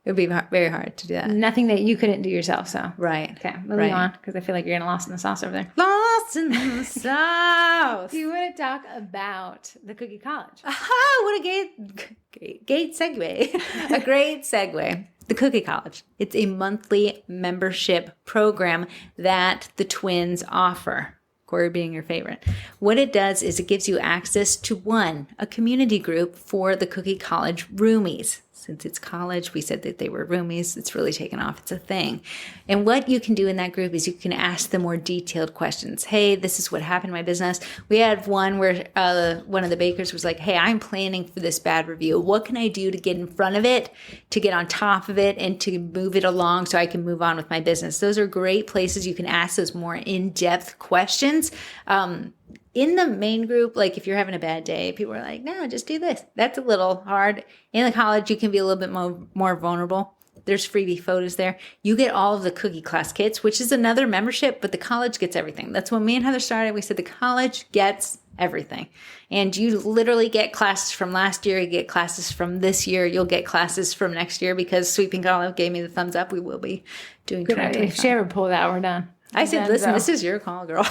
Speaker 2: It would be very hard to do that.
Speaker 1: Nothing that you couldn't do yourself. So
Speaker 2: right.
Speaker 1: Okay, moving on, because I feel like you're getting lost in the sauce over there.
Speaker 2: Lost in the sauce.
Speaker 1: Do you want to talk about the Cookie College?
Speaker 2: Aha! What a great segue. A great segue. The Cookie College. It's a monthly membership program that the twins offer. Corrie being your favorite. What it does is it gives you access to a community group for the Cookie College roomies. Since it's college, we said that they were roomies. It's really taken off. It's a thing. And what you can do in that group is you can ask them more detailed questions. Hey, this is what happened in my business. We had one where one of the bakers was like, hey, I'm planning for this bad review. What can I do to get in front of it, to get on top of it, and to move it along so I can move on with my business? Those are great places you can ask those more in-depth questions. In the main group, like if you're having a bad day, people are like, no, just do this. That's a little hard. In the college, you can be a little bit more vulnerable. There's freebie photos there. You get all of the cookie class kits, which is another membership, but the college gets everything. That's when me and Heather started. We said the college gets everything. And you literally get classes from last year. You get classes from this year. You'll get classes from next year, because Sweet Pink Olive gave me the thumbs up. We will be doing
Speaker 1: Good idea. If she ever pull that, we're done.
Speaker 2: I said,
Speaker 1: Then
Speaker 2: listen,
Speaker 1: so.
Speaker 2: this is your call, girl.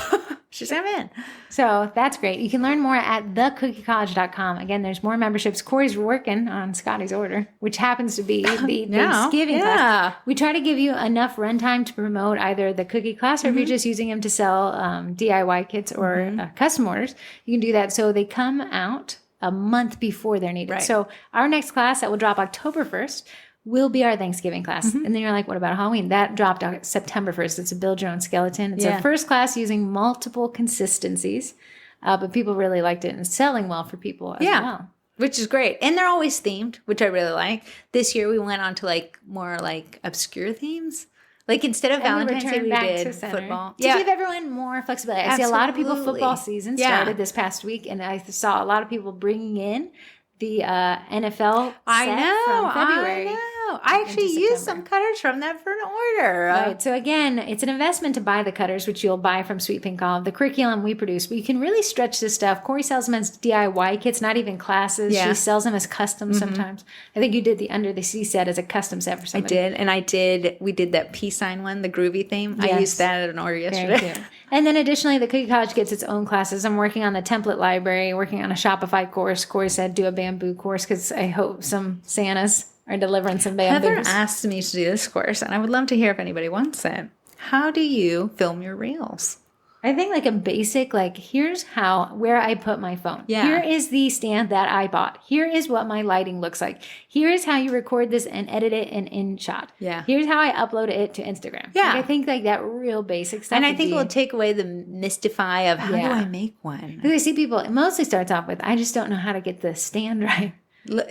Speaker 2: She said, I'm in.
Speaker 1: So that's great. You can learn more at thecookiecollege.com. Again, there's more memberships. Corey's working on Scotty's order, which happens to be the Thanksgiving class. We try to give you enough runtime to promote either the cookie class or if you're just using them to sell DIY kits or custom orders, you can do that. So they come out a month before they're needed.
Speaker 2: Right.
Speaker 1: So our next class that will drop October 1st will be our Thanksgiving class. And then you're like, what about Halloween? That dropped out September 1st. It's a build your own skeleton. It's our first class using multiple consistencies, but people really liked it and it's selling well for people as well.
Speaker 2: Which is great. And they're always themed, which I really like. This year we went on to like more like obscure themes. Like instead of Valentine's Day, we did football.
Speaker 1: To give everyone more flexibility. I see a lot of people, football season started this past week, and I saw a lot of people bringing in the NFL set from February.
Speaker 2: I know. I actually used some cutters from that for an order.
Speaker 1: Right. So again, it's an investment to buy the cutters, which you'll buy from Sweet Pink Olive, the curriculum we produce. But you can really stretch this stuff. Corrie sells them as DIY kits, not even classes. She sells them as custom sometimes. I think you did the Under the Sea set as a custom set for somebody.
Speaker 2: I did. And we did that peace sign one, the groovy theme. Yes. I used that at an order yesterday.
Speaker 1: Very cute. And then additionally, the Cookie College gets its own classes. I'm working on the template library, working on a Shopify course. Corey said do a bamboo course because I hope some Santas are delivering some bamboos.
Speaker 2: Heather asked me to do this course, and I would love to hear if anybody wants it. How do you film your reels?
Speaker 1: I think like a basic, like here's where I put my phone.
Speaker 2: Yeah.
Speaker 1: Here is the stand that I bought. Here is what my lighting looks like. Here is how you record this and edit it in InShot.
Speaker 2: Yeah.
Speaker 1: Here's how I upload it to Instagram.
Speaker 2: Yeah.
Speaker 1: Like I think like that real basic stuff.
Speaker 2: And I think it will take away the mystify of how do I make one?
Speaker 1: Because I see people, it mostly starts off with, I just don't know how to get the stand right.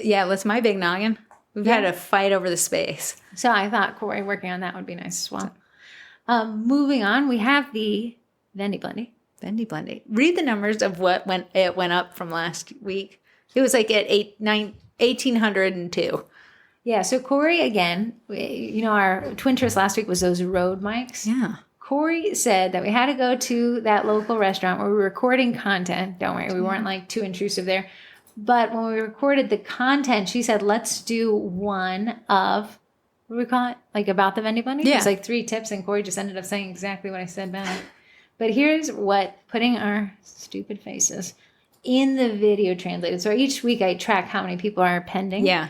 Speaker 2: Yeah, that's my big noggin. We've had a fight over the space.
Speaker 1: So I thought Corey working on that would be nice as well. Moving on, we have the Vendy Blendy.
Speaker 2: Vendy Blendy. Read the numbers of what it went up from last week. It was like at 1,802.
Speaker 1: Yeah, so Corey, again, our twin twist last week was those Rode mics.
Speaker 2: Yeah.
Speaker 1: Corey said that we had to go to that local restaurant where we were recording content. Don't worry, we weren't like too intrusive there. But when we recorded the content, she said, let's do one of, what do we call it? Like about the Vendy Blendy?
Speaker 2: Yeah.
Speaker 1: It was like 3 tips, and Corey just ended up saying exactly what I said back. But here's what putting our stupid faces in the video translated. So each week I track how many people are pending.
Speaker 2: Yeah.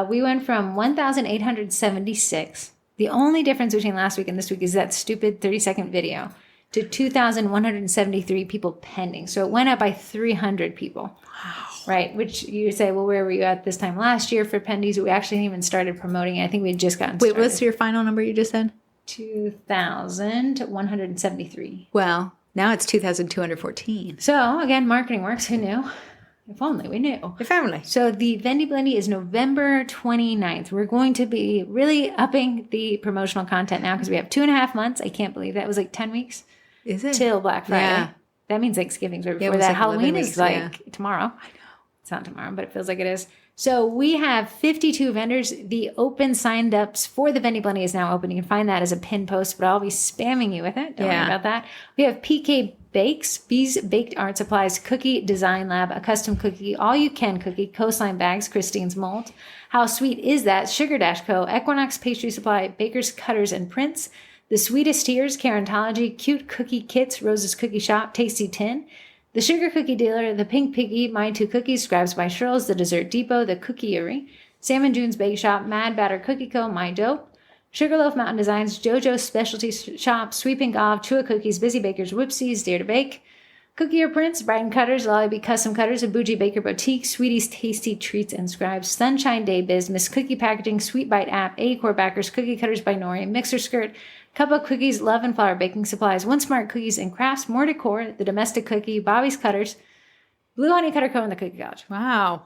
Speaker 1: We went from 1,876. The only difference between last week and this week is that stupid 30-second video to 2,173 people pending. So it went up by 300 people.
Speaker 2: Wow.
Speaker 1: Right, which you say, well, where were you at this time last year for pendies? We actually hadn't even started promoting it. I think we had just gotten started.
Speaker 2: Wait, what's your final number you just said?
Speaker 1: 2,173.
Speaker 2: Well, now it's 2,214.
Speaker 1: So, again, marketing works. Who knew? If only we knew.
Speaker 2: If only.
Speaker 1: So the Vendy Blendy is November 29th. We're going to be really upping the promotional content now because we have 2.5 months. I can't believe that. It was like 10 weeks.
Speaker 2: Is it?
Speaker 1: Till Black Friday.
Speaker 2: Yeah.
Speaker 1: That means Thanksgiving's right before
Speaker 2: it was
Speaker 1: that.
Speaker 2: like
Speaker 1: Halloween
Speaker 2: 11
Speaker 1: is
Speaker 2: weeks,
Speaker 1: like tomorrow. I know. It's not tomorrow, but it feels like it is. So we have 52 vendors. The open signed ups for the Vendy Blendy is now open. You can find that as a pin post, but I'll be spamming you with it. Don't worry about that. We have PK Bakes, Bees Baked Art Supplies, Cookie Design Lab, a custom cookie, all you can cookie, Coastline Bags, Christine's Mold. How Sweet Is That? Sugar Dash Co., Equinox Pastry Supply, Baker's Cutters and Prints, The Sweetest Tears, Carentology, Cute Cookie Kits, Rose's Cookie Shop, Tasty Tin, The Sugar Cookie Dealer, The Pink Piggy, My Two Cookies, Scribes by Shirls, The Dessert Depot, The Cookiery, Sam & June's Bake Shop, Mad Batter Cookie Co., My Dope, Sugarloaf Mountain Designs, JoJo's Specialty Shop, Sweet Pink Olive, Chua Cookies, Busy Bakers, Whoopsies, Dare to Bake, Cookie or Prints, Brighton Cutters, Lolly Custom Cutters, A Bougie Baker Boutique, Sweetie's Tasty Treats and Scribes, Sunshine Day Biz, Miss Cookie Packaging, Sweet Bite App, Acorn Backers, Cookie Cutters by Nori, Mixer Skirt, Cup of Cookies, Love and Flour Baking Supplies, One Smart Cookies and Crafts, More Decor, The Domestic Cookie, Bobby's Cutters, Blue Honey Cutter Co., and the Cookie College.
Speaker 2: Wow.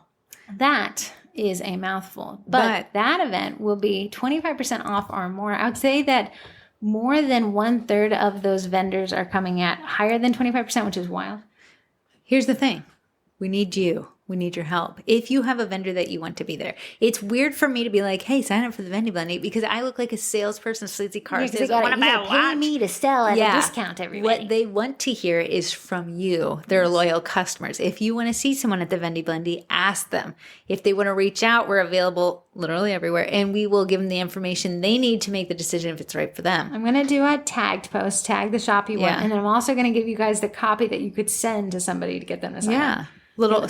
Speaker 1: That is a mouthful. But that event will be 25% off or more. I would say that more than 1/3 of those vendors are coming at higher than 25%, which is wild.
Speaker 2: Here's the thing. We need you. We need your help. If you have a vendor that you want to be there. It's weird for me to be like, hey, sign up for the Vendy Blending because I look like a salesperson, sleazy car
Speaker 1: Yeah,
Speaker 2: salesman.
Speaker 1: you gotta pay me to sell at a discount every week.
Speaker 2: What they want to hear is from you, their loyal customers. If you want to see someone at the Vendy Blendy, ask them. If they want to reach out, we're available literally everywhere. And we will give them the information they need to make the decision if it's right for them.
Speaker 1: I'm going to do a tagged post, tag the shop you want. And then I'm also going to give you guys the copy that you could send to somebody to get them to sign up.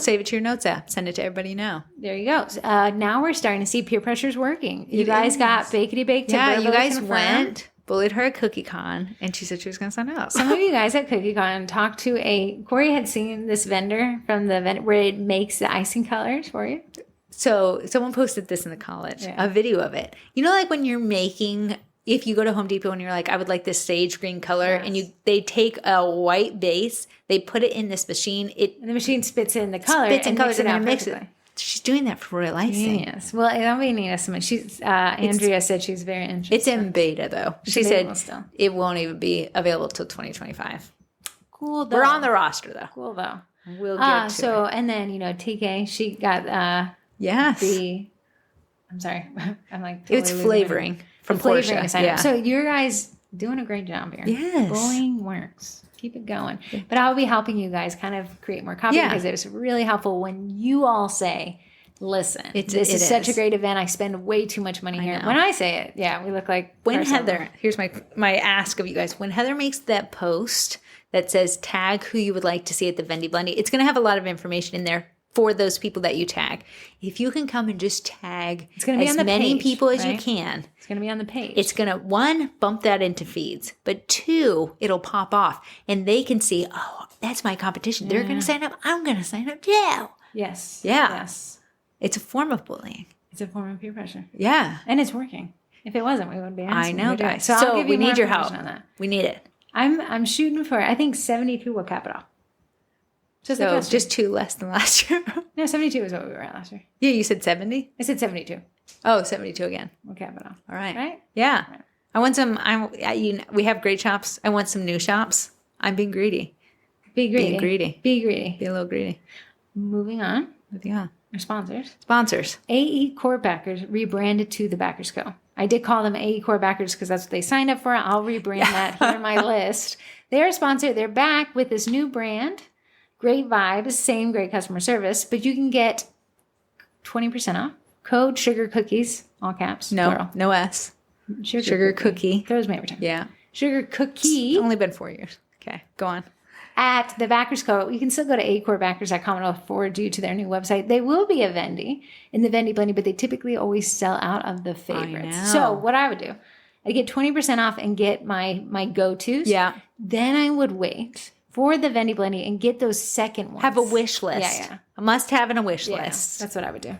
Speaker 2: Save it to your notes app. Send it to everybody you know.
Speaker 1: There you go. Now we're starting to see peer pressure's working. You guys got Bakety Bake to
Speaker 2: you guys went, bullied her at CookieCon, and she said she was going to sign up.
Speaker 1: Some of you guys at CookieCon talked to Corrie had seen this vendor from the vendor where it makes the icing colors for you.
Speaker 2: So someone posted this in the college, a video of it. You know, like when you're making... If you go to Home Depot and you're like, I would like this sage green color, and they take a white base, they put it in this machine.
Speaker 1: And the machine spits in the color.
Speaker 2: And then mix it. She's doing that for royal icing.
Speaker 1: Yes. Well, that'll be neat. Andrea said she's very interested.
Speaker 2: It's in beta, though. She said it won't even be available till 2025.
Speaker 1: Cool, though.
Speaker 2: We're on the roster, though.
Speaker 1: Cool, though.
Speaker 2: We'll get to it.
Speaker 1: And then, TK, she got I'm sorry. I'm like... Totally
Speaker 2: it's flavoring. From Porsche.
Speaker 1: So you guys doing a great job here.
Speaker 2: Yes.
Speaker 1: Bullying works. Keep it going. But I'll be helping you guys kind of create more copy because it's really helpful when you all say, listen, this is such a great event. I spend way too much money here. When I say it, we look like...
Speaker 2: When Heather, here's my ask of you guys. When Heather makes that post that says tag who you would like to see at the Vendy Blendy, it's going to have a lot of information in there for those people that you tag. If you can come and just tag as many people as you can.
Speaker 1: It's going to be on the page.
Speaker 2: It's going to, 1, bump that into feeds. But 2, it'll pop off. And they can see, oh, that's my competition. They're going to sign up. I'm going to sign up too.
Speaker 1: Yes.
Speaker 2: Yeah.
Speaker 1: Yes.
Speaker 2: It's a form of bullying.
Speaker 1: It's a form of peer pressure.
Speaker 2: Yeah.
Speaker 1: And it's working. If it wasn't, we wouldn't be asking.
Speaker 2: I know, guys.
Speaker 1: So I'll give you
Speaker 2: we need your help.
Speaker 1: On that.
Speaker 2: We need it.
Speaker 1: I'm shooting for, I think 72 will cap it off.
Speaker 2: Just 2 less than last year.
Speaker 1: No, 72 is what we were at last year.
Speaker 2: Yeah, you said 70?
Speaker 1: I said 72.
Speaker 2: Oh, 72 again.
Speaker 1: We'll cap it off.
Speaker 2: All right.
Speaker 1: Right?
Speaker 2: Yeah. Right. I want some, we have great shops. I want some new shops. I'm being greedy.
Speaker 1: Be greedy.
Speaker 2: Being greedy.
Speaker 1: Be greedy.
Speaker 2: Be a little greedy.
Speaker 1: Moving on. Our sponsors. AE Core Backers rebranded to the Backers Co. I did call them AE Core Backers because that's what they signed up for. I'll rebrand that here in my list. They're a sponsor. They're back with this new brand. Great vibes, same great customer service, but you can get 20% off. Code Sugar Cookies, all caps.
Speaker 2: No,
Speaker 1: plural.
Speaker 2: no S. Sugar cookie.
Speaker 1: Throws me every time.
Speaker 2: Yeah.
Speaker 1: Sugar Cookie.
Speaker 2: It's only been 4 years. Okay, go on.
Speaker 1: At the Backers Co. You can still go to acorbackers.com and I'll forward you to their new website. They will be a Vendy in the Vendy Blendy, but they typically always sell out of the favorites. So what I would do, I'd get 20% off and get my go-tos.
Speaker 2: Yeah.
Speaker 1: Then I would wait for the Vendy Blendy and get those second ones.
Speaker 2: Have a wish list.
Speaker 1: Yeah.
Speaker 2: A must-have and a wish list.
Speaker 1: That's what I would do.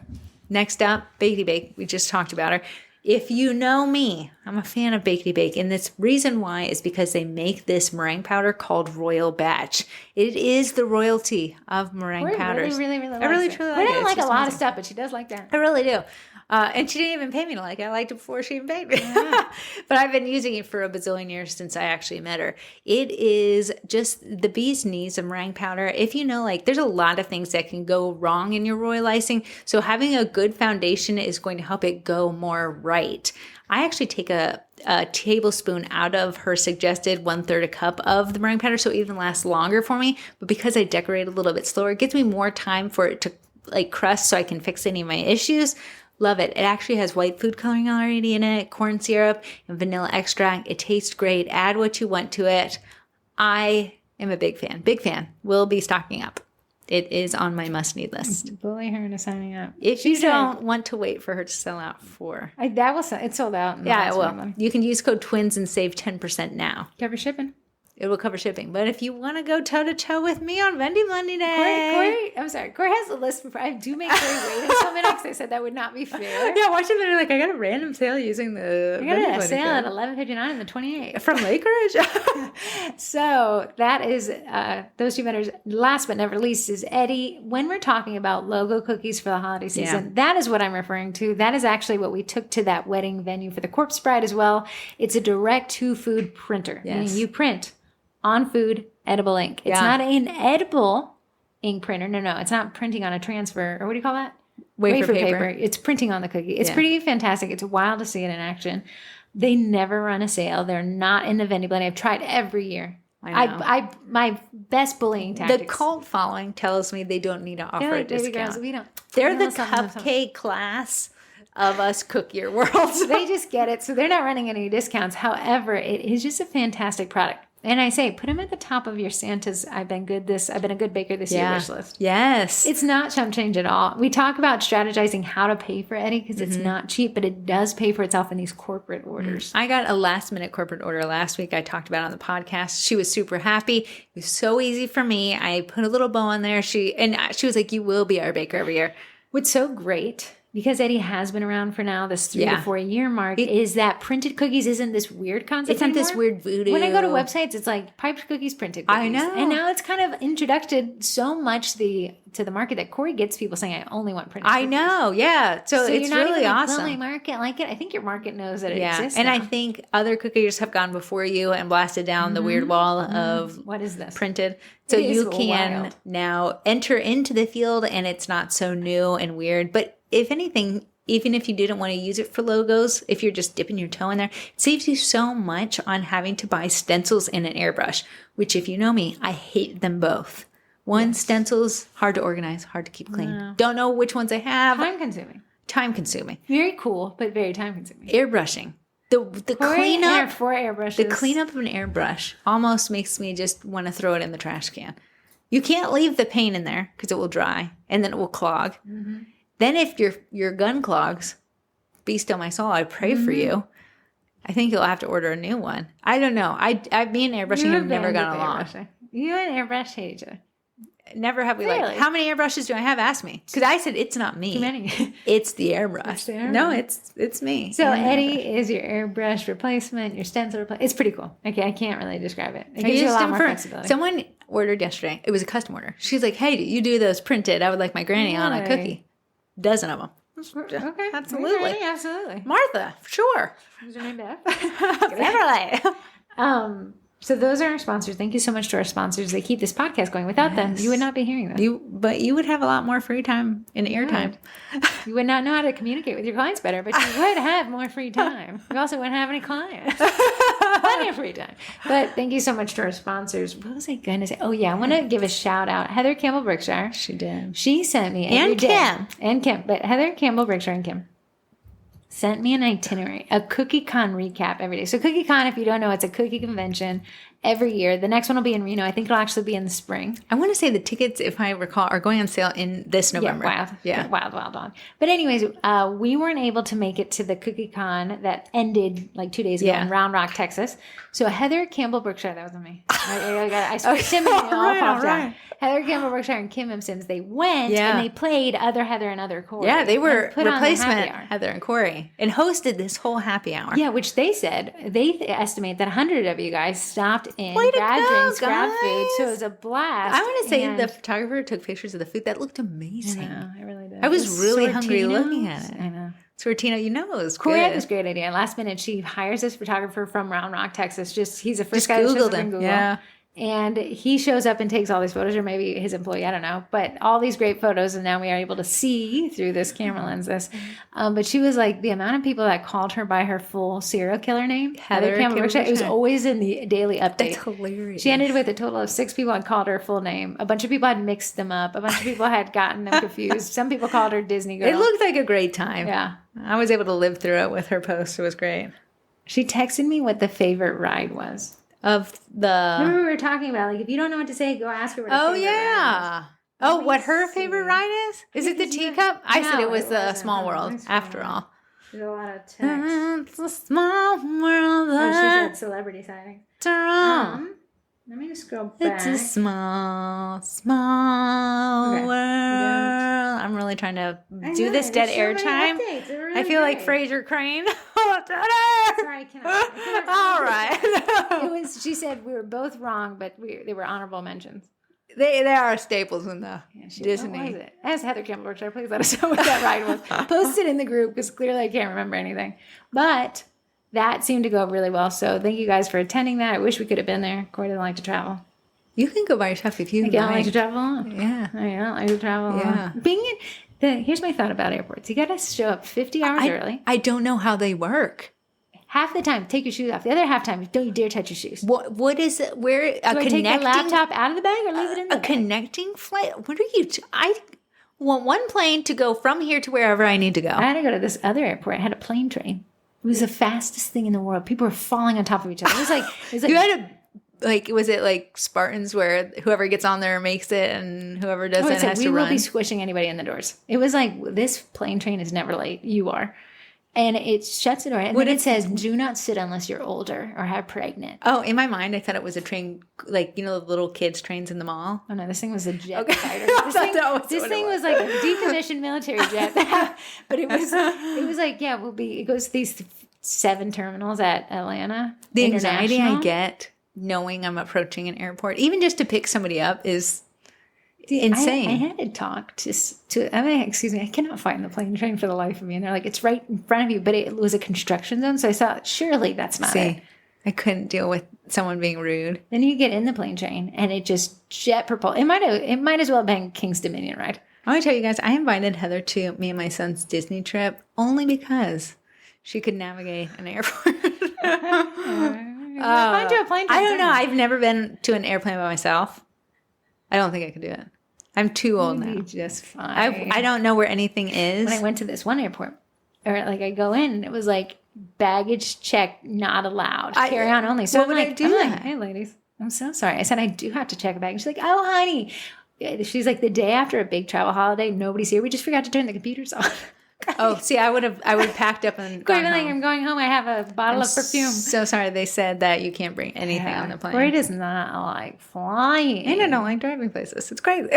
Speaker 2: Next up, Bakety Bake. We just talked about her. If you know me, I'm a fan of Bakety Bake. And this reason why is because they make this meringue powder called Royal Batch. It is the royalty of meringue powders.
Speaker 1: Really
Speaker 2: I really truly like it.
Speaker 1: I don't like a lot of stuff, but she does like that.
Speaker 2: I really do. And she didn't even pay me to like it. I liked it before she even paid me. Yeah. But I've been using it for a bazillion years since I actually met her. It is just the bee's knees of meringue powder. If you know, like, there's a lot of things that can go wrong in your royal icing. So having a good foundation is going to help it go more right. I actually take a tablespoon out of her suggested 1/3 a cup of the meringue powder so it even lasts longer for me. But because I decorate a little bit slower, it gives me more time for it to like crust so I can fix any of my issues. Love it. It actually has white food coloring already in it, corn syrup, and vanilla extract. It tastes great. Add what you want to it. I am a big fan. Big fan. Will be stocking up. It is on my must-need list.
Speaker 1: Bully her into signing up.
Speaker 2: If you don't want to wait for her to sell out for...
Speaker 1: It's sold out.
Speaker 2: Yeah, it will. You can use code TWINS and save 10% now.
Speaker 1: Cover shipping.
Speaker 2: It will cover shipping. But if you want to go toe-to-toe with me on Vendy Blendy Day...
Speaker 1: Corey has a list before. I do make Corey wait until minute because I said that would not be fair.
Speaker 2: Yeah, watch it. They're like, I got a random sale using the...
Speaker 1: I got a sale at $11.59 on the 28th.
Speaker 2: From Lake Ridge.
Speaker 1: So that is those two vendors. Last but never least is Eddie. When we're talking about logo cookies for the holiday season, that is what I'm referring to. That is actually what we took to that wedding venue for the Corpse Bride as well. It's a direct-to-food printer.
Speaker 2: Yes.
Speaker 1: Meaning you print on food edible ink. It's not an edible ink printer. No, it's not printing on a transfer, or what do you call that?
Speaker 2: Wafer paper.
Speaker 1: It's printing on the cookie. It's pretty fantastic. It's wild to see it in action. They never run a sale. They're not in the vending blend. I've tried every year.
Speaker 2: I know.
Speaker 1: I my best bullying tactics.
Speaker 2: The cult following tells me they don't need to offer a discount.
Speaker 1: Girls, we don't.
Speaker 2: They're the cupcake class of us cookier worlds.
Speaker 1: They just get it. So they're not running any discounts. However, it is just a fantastic product. And I say, put them at the top of your Santa's I've been a good baker this year wish list.
Speaker 2: Yes.
Speaker 1: It's not chump change at all. We talk about strategizing how to pay for Eddie because it's not cheap, but it does pay for itself in these corporate orders.
Speaker 2: I got a last minute corporate order last week. I talked about it on the podcast. She was super happy. It was so easy for me. I put a little bow on there. She was like, you will be our baker every year.
Speaker 1: What's so great, because Eddie has been around for now this 3 to 4 year mark, is that printed cookies isn't this weird concept
Speaker 2: It's not
Speaker 1: anymore.
Speaker 2: this weird voodoo.
Speaker 1: When I go to websites, it's like piped cookies, printed cookies.
Speaker 2: I know.
Speaker 1: And now it's kind of introduced so much to the market that Corrie gets people saying, I only want printed cookies.
Speaker 2: I know, yeah. So it's
Speaker 1: you're not
Speaker 2: really
Speaker 1: even
Speaker 2: awesome.
Speaker 1: Will my market like it? I think your market knows that it exists
Speaker 2: and
Speaker 1: now.
Speaker 2: I think other cookies have gone before you and blasted down the weird wall of
Speaker 1: what is this?
Speaker 2: printed. So you can now enter into the field and it's not so new and weird. But if anything, even if you didn't want to use it for logos, if you're just dipping your toe in there, it saves you so much on having to buy stencils and an airbrush, which if you know me, I hate them both. Stencils, hard to organize, hard to keep clean.
Speaker 1: No.
Speaker 2: Don't know which ones I have.
Speaker 1: Time consuming. Very cool, but very time consuming.
Speaker 2: Airbrushing. The cleanup,
Speaker 1: 4 airbrushes.
Speaker 2: the cleanup of an airbrush almost makes me just want to throw it in the trash can. You can't leave the paint in there because it will dry and then it will clog. Mm-hmm. Then if your gun clogs, be still my soul, I pray for you. I think you'll have to order a new one. I don't know. Me and airbrushing have never gone along.
Speaker 1: You and airbrush hate each other.
Speaker 2: Never have we
Speaker 1: really?
Speaker 2: How many airbrushes do I have? Ask me. Because I said it's not me.
Speaker 1: Too many.
Speaker 2: It's the airbrush. No, it's me.
Speaker 1: So Eddie is your airbrush replacement, your stencil replacement. It's pretty cool. Okay, I can't really describe it. It gives you a lot more flexibility.
Speaker 2: Someone ordered yesterday. It was a custom order. She's like, hey, you do those printed. I would like my granny on a cookie. Dozen of them.
Speaker 1: Okay.
Speaker 2: Absolutely.
Speaker 1: Okay, absolutely.
Speaker 2: Martha, sure.
Speaker 1: Is your name Beth?
Speaker 2: Beverly.
Speaker 1: So those are our sponsors. Thank you so much to our sponsors. They keep this podcast going. Without them, you would not be hearing them.
Speaker 2: But you would have a lot more free time and airtime.
Speaker 1: You would not know how to communicate with your clients better, but you would have more free time. You also wouldn't have any clients. Plenty of free time. But thank you so much to our sponsors. What was I going to say? Oh, yeah. I want to give a shout out. Heather Campbell Brickshire.
Speaker 2: She did.
Speaker 1: She sent me And Kim. But Heather Campbell Brickshire and Kim sent me an itinerary, a CookieCon recap every day. So CookieCon, if you don't know, it's a cookie convention every year. The next one will be in Reno. I think it'll actually be in the spring.
Speaker 2: I want to say the tickets, if I recall, are going on sale in this November.
Speaker 1: Wild on. But anyways, we weren't able to make it to the CookieCon that ended like 2 days ago in Round Rock, Texas. So Heather Campbell Brookshire, that wasn't me. I switched him and it all popped out. Heather Campbell Brookshire and Kim M. Sims, they went and they played Other Heather and Other Corrie.
Speaker 2: Yeah, they were replacement Heather and Corrie and hosted this whole happy hour.
Speaker 1: Yeah, which they said, they estimate that 100 of you guys stopped in, grabbed drinks, grabbed food. So it was a blast.
Speaker 2: I want to say the photographer took pictures of the food. That looked amazing.
Speaker 1: I know, I really did.
Speaker 2: I was really hungry looking at it.
Speaker 1: I know.
Speaker 2: Sortino, it was
Speaker 1: Corrie
Speaker 2: good.
Speaker 1: had this great idea. Last minute, she hires this photographer from Round Rock, Texas. He's the first guy
Speaker 2: that
Speaker 1: shows up
Speaker 2: him.
Speaker 1: in Google.
Speaker 2: Yeah.
Speaker 1: And he shows up and takes all these photos, or maybe his employee, I don't know. But all these great photos, and now we are able to see through this camera lens this. But she was like, the amount of people that called her by her full serial killer name, Heather Campbell Brookshire, it was always in the daily update.
Speaker 2: That's hilarious.
Speaker 1: She ended with a total of 6 people had called her full name. A bunch of people had mixed them up. A bunch of people had gotten them confused. Some people called her Disney Girl.
Speaker 2: It looked like a great time.
Speaker 1: Yeah.
Speaker 2: I was able to live through it with her post. It was great.
Speaker 1: She texted me what the favorite ride was.
Speaker 2: Remember
Speaker 1: we were talking about, like, if you don't know what to say, go ask her what her favorite ride is.
Speaker 2: Oh, what her favorite ride is? Is it the teacup? I said it was the Small World, after all.
Speaker 1: There's a lot of text.
Speaker 2: It's a small world.
Speaker 1: Oh, she said celebrity sighting. Let me just scroll back.
Speaker 2: It's a small world. I'm really trying to do this dead air time. I feel like Fraser Crane.
Speaker 1: Sorry, I cannot.
Speaker 2: All right.
Speaker 1: She said we were both wrong, but they were honorable mentions.
Speaker 2: They are staples in the Disney.
Speaker 1: What was it? As Heather Campbell Brookshire, please let us know what that ride was. Post it in the group because clearly I can't remember anything. But that seemed to go really well. So thank you guys for attending that. I wish we could have been there. Corrie didn't like to travel.
Speaker 2: You can go by yourself if you
Speaker 1: I don't like to travel alone.
Speaker 2: Yeah.
Speaker 1: I don't like to travel alone. Here's my thought about airports. You got to show up 50 hours early.
Speaker 2: I don't know how they work.
Speaker 1: Half the time, take your shoes off. The other half time, don't you dare touch your shoes.
Speaker 2: What is it? Where
Speaker 1: Do I take the laptop out of the bag or leave it in the bag?
Speaker 2: Connecting flight? What are you? I want one plane to go from here to wherever I need to go.
Speaker 1: I had to go to this other airport. I had a plane train. It was the fastest thing in the world. People were falling on top of each other. It was like
Speaker 2: you had to was it like Spartans where whoever gets on there makes it and whoever doesn't has to run?
Speaker 1: We will be squishing anybody in the doors. It was like, this plane train is never late. You are. And it shuts the door. And then it says, do not sit unless you're older or have pregnant.
Speaker 2: Oh, in my mind, I thought it was a train, like, the little kids' trains in the mall.
Speaker 1: Oh, no, this thing was a jet fighter. This thing was like a decommissioned military jet. But it was like, it goes to these 7 terminals at Atlanta.
Speaker 2: The anxiety I get knowing I'm approaching an airport, even just to pick somebody up, is insane.
Speaker 1: I had to talk excuse me, I cannot find the plane train for the life of me. And they're like, it's right in front of you, but it was a construction zone. So I thought, surely that's not it.
Speaker 2: I couldn't deal with someone being rude.
Speaker 1: Then you get in the plane train and it just jet propelled. It might as well have been King's Dominion ride.
Speaker 2: I want to tell you guys, I invited Heather to me and my son's Disney trip only because she could navigate an airport.
Speaker 1: Find you a plane train.
Speaker 2: I don't know. I've never been to an airplane by myself. I don't think I could do it. I'm too old now.
Speaker 1: Just fine.
Speaker 2: I don't know where anything is.
Speaker 1: When I went to this one airport, or like I go in, and it was like baggage check not allowed, carry on only. So I'm like, hey ladies, I'm so sorry. I said I do have to check a bag. She's like, oh honey, she's like, the day after a big travel holiday, nobody's here. We just forgot to turn the computers on.
Speaker 2: Oh, see, I would have packed up and gone home.
Speaker 1: I'm going home. I have a bottle of perfume.
Speaker 2: So sorry, they said that you can't bring anything on the plane.
Speaker 1: Corrie does not like flying.
Speaker 2: And I don't like driving places. It's crazy.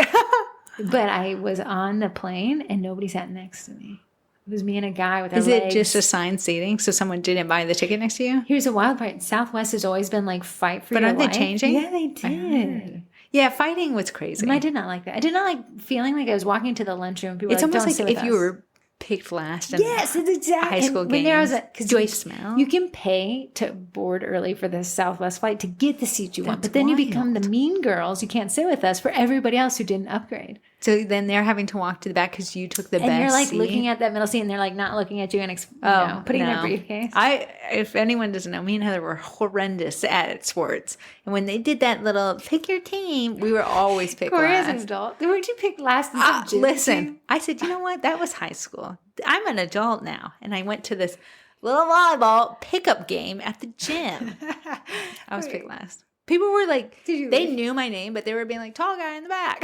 Speaker 1: But I was on the plane and nobody sat next to me. It was me and a guy with our
Speaker 2: legs.
Speaker 1: Is it
Speaker 2: just assigned seating? So someone didn't buy the ticket next to you?
Speaker 1: Here's a wild part. Southwest has always been like fight for your life.
Speaker 2: But aren't they changing?
Speaker 1: Yeah, they did.
Speaker 2: Yeah, fighting was crazy.
Speaker 1: I did not like that. I did not like feeling like I was walking to the lunchroom. People
Speaker 2: it's almost like if you were picked last in
Speaker 1: it's exactly
Speaker 2: high school games.
Speaker 1: When there was
Speaker 2: do I smell?
Speaker 1: You can pay to board early for the Southwest flight to get the seat you want, but then you become the mean girls. You can't sit with us for everybody else who didn't upgrade.
Speaker 2: So then they're having to walk to the back because you took the best seat.
Speaker 1: And you're like looking at that middle seat and they're like not looking at you and putting their briefcase.
Speaker 2: If anyone doesn't know, me and Heather were horrendous at sports. And when they did that little pick your team, we were always picked last.
Speaker 1: Corrie is an adult. Weren't you picked last?
Speaker 2: Listen, I said, you know what? That was high school. I'm an adult now. And I went to this little volleyball pickup game at the gym. I was picked last. People were like, they knew my name, but they were being like, tall guy in the back.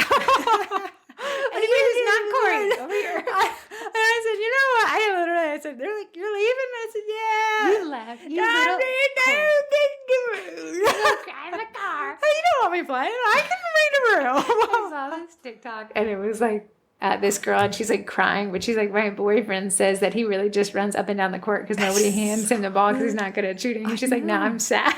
Speaker 1: And he was not Corrie. Over here.
Speaker 2: And I said, you know what? I said, they're like, you're leaving? I said, yeah.
Speaker 1: You left. You cry in the car.
Speaker 2: You don't want me playing. I can read a room.
Speaker 1: I saw this TikTok and it was like, this girl, and she's like crying, but she's like, my boyfriend says that he really just runs up and down the court because nobody hands him the ball because he's not good at shooting. And she's like, no, I'm sad.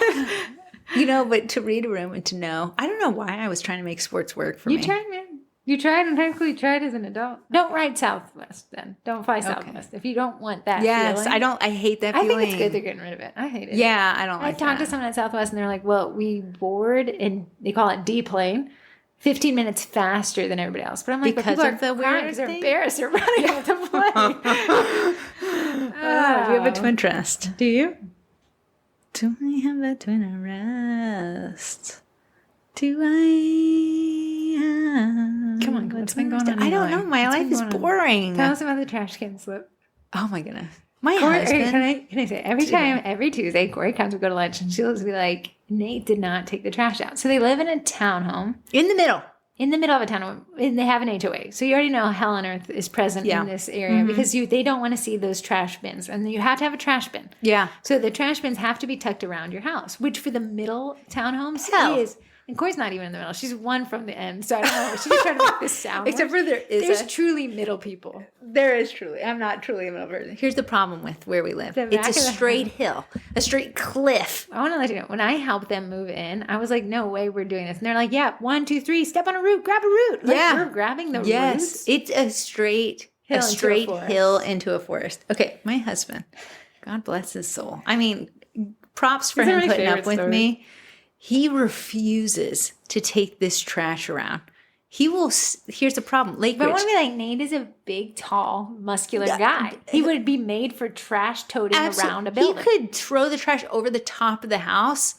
Speaker 2: But to read a room and to know, I don't know why I was trying to make sports work for me.
Speaker 1: You tried, man. You tried, and technically tried as an adult. Don't ride Southwest then. Don't fly Southwest if you don't want that feeling.
Speaker 2: I hate that feeling.
Speaker 1: I think it's good they're getting rid of it. I hate it.
Speaker 2: Yeah, I don't like that.
Speaker 1: I talked to someone at Southwest, and they're like, well, we board, and they call it D-plane, 15 minutes faster than everybody else. But I'm like,
Speaker 2: because of the weird
Speaker 1: they're embarrassed. They're running out the plane.
Speaker 2: We have a twin trust. Do you? Do I have a twin arrest? Do I have...
Speaker 1: Come on, what's been going on?
Speaker 2: I don't know. My life is boring.
Speaker 1: Tell us about the trash can slip.
Speaker 2: Oh my goodness. My husband...
Speaker 1: Can I say, every Tuesday, Corrie comes, we go to lunch, and she'll be like, Nate did not take the trash out. So they live in a townhome.
Speaker 2: In the middle of a townhome, and they have an HOA. So you already know hell on earth is present in this area because they don't want to see those trash bins. And you have to have a trash bin. Yeah. So the trash bins have to be tucked around your house, which for the middle townhomes is... And Corey's not even in the middle. She's one from the end. So I don't know. She's just trying to make this sound. Except for there's
Speaker 1: truly middle people.
Speaker 2: There is truly. I'm not truly a middle person. Here's the problem with where we live. It's a straight hill. A straight cliff.
Speaker 1: I want to let you know. When I helped them move in, I was like, no way we're doing this. And they're like, yeah, 1, 2, 3, step on a root, grab a root. Like, we're grabbing the roots.
Speaker 2: It's a straight hill into a forest. Okay, my husband, God bless his soul. I mean, props for him putting up with me. He refuses to take this trash around. He will. Here's the problem. Lake
Speaker 1: But I
Speaker 2: Ridge.
Speaker 1: want to be like, Nate is a big, tall, muscular guy. He would be made for trash toting around a building.
Speaker 2: He could throw the trash over the top of the house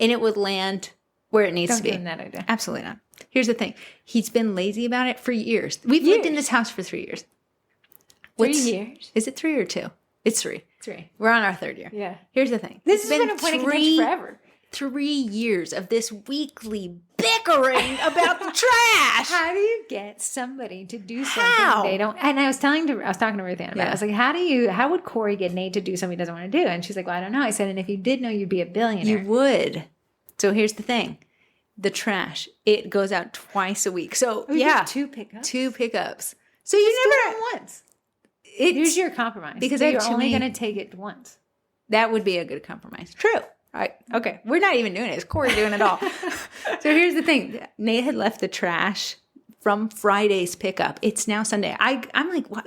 Speaker 2: and it would land where it needs to be.
Speaker 1: Don't give him that idea.
Speaker 2: Absolutely not. Here's the thing. He's been lazy about it for years. We've lived in this house for 3 years.
Speaker 1: 3 years?
Speaker 2: Is it 3 or 2? It's 3.
Speaker 1: 3.
Speaker 2: We're on our 3rd year.
Speaker 1: Yeah.
Speaker 2: Here's the thing.
Speaker 1: This has been a point of contention forever.
Speaker 2: 3 years of this weekly bickering about the trash.
Speaker 1: How do you get somebody to do something they don't? And I was talking to Ruth Ann about it. I was like, how would Corrie get Nate to do something he doesn't want to do? And she's like, well, I don't know. I said, and if you did know, you'd be a billionaire.
Speaker 2: You would. So here's the thing. The trash, it goes out twice a week. So yeah.
Speaker 1: 2 pickups?
Speaker 2: 2 pickups. So you never
Speaker 1: once. Here's your compromise.
Speaker 2: Because
Speaker 1: so you're only going to take it once.
Speaker 2: That would be a good compromise. True. All right. Okay. We're not even doing it. It's Corrie doing it all. So here's the thing. Nate had left the trash from Friday's pickup. It's now Sunday. I'm like, what?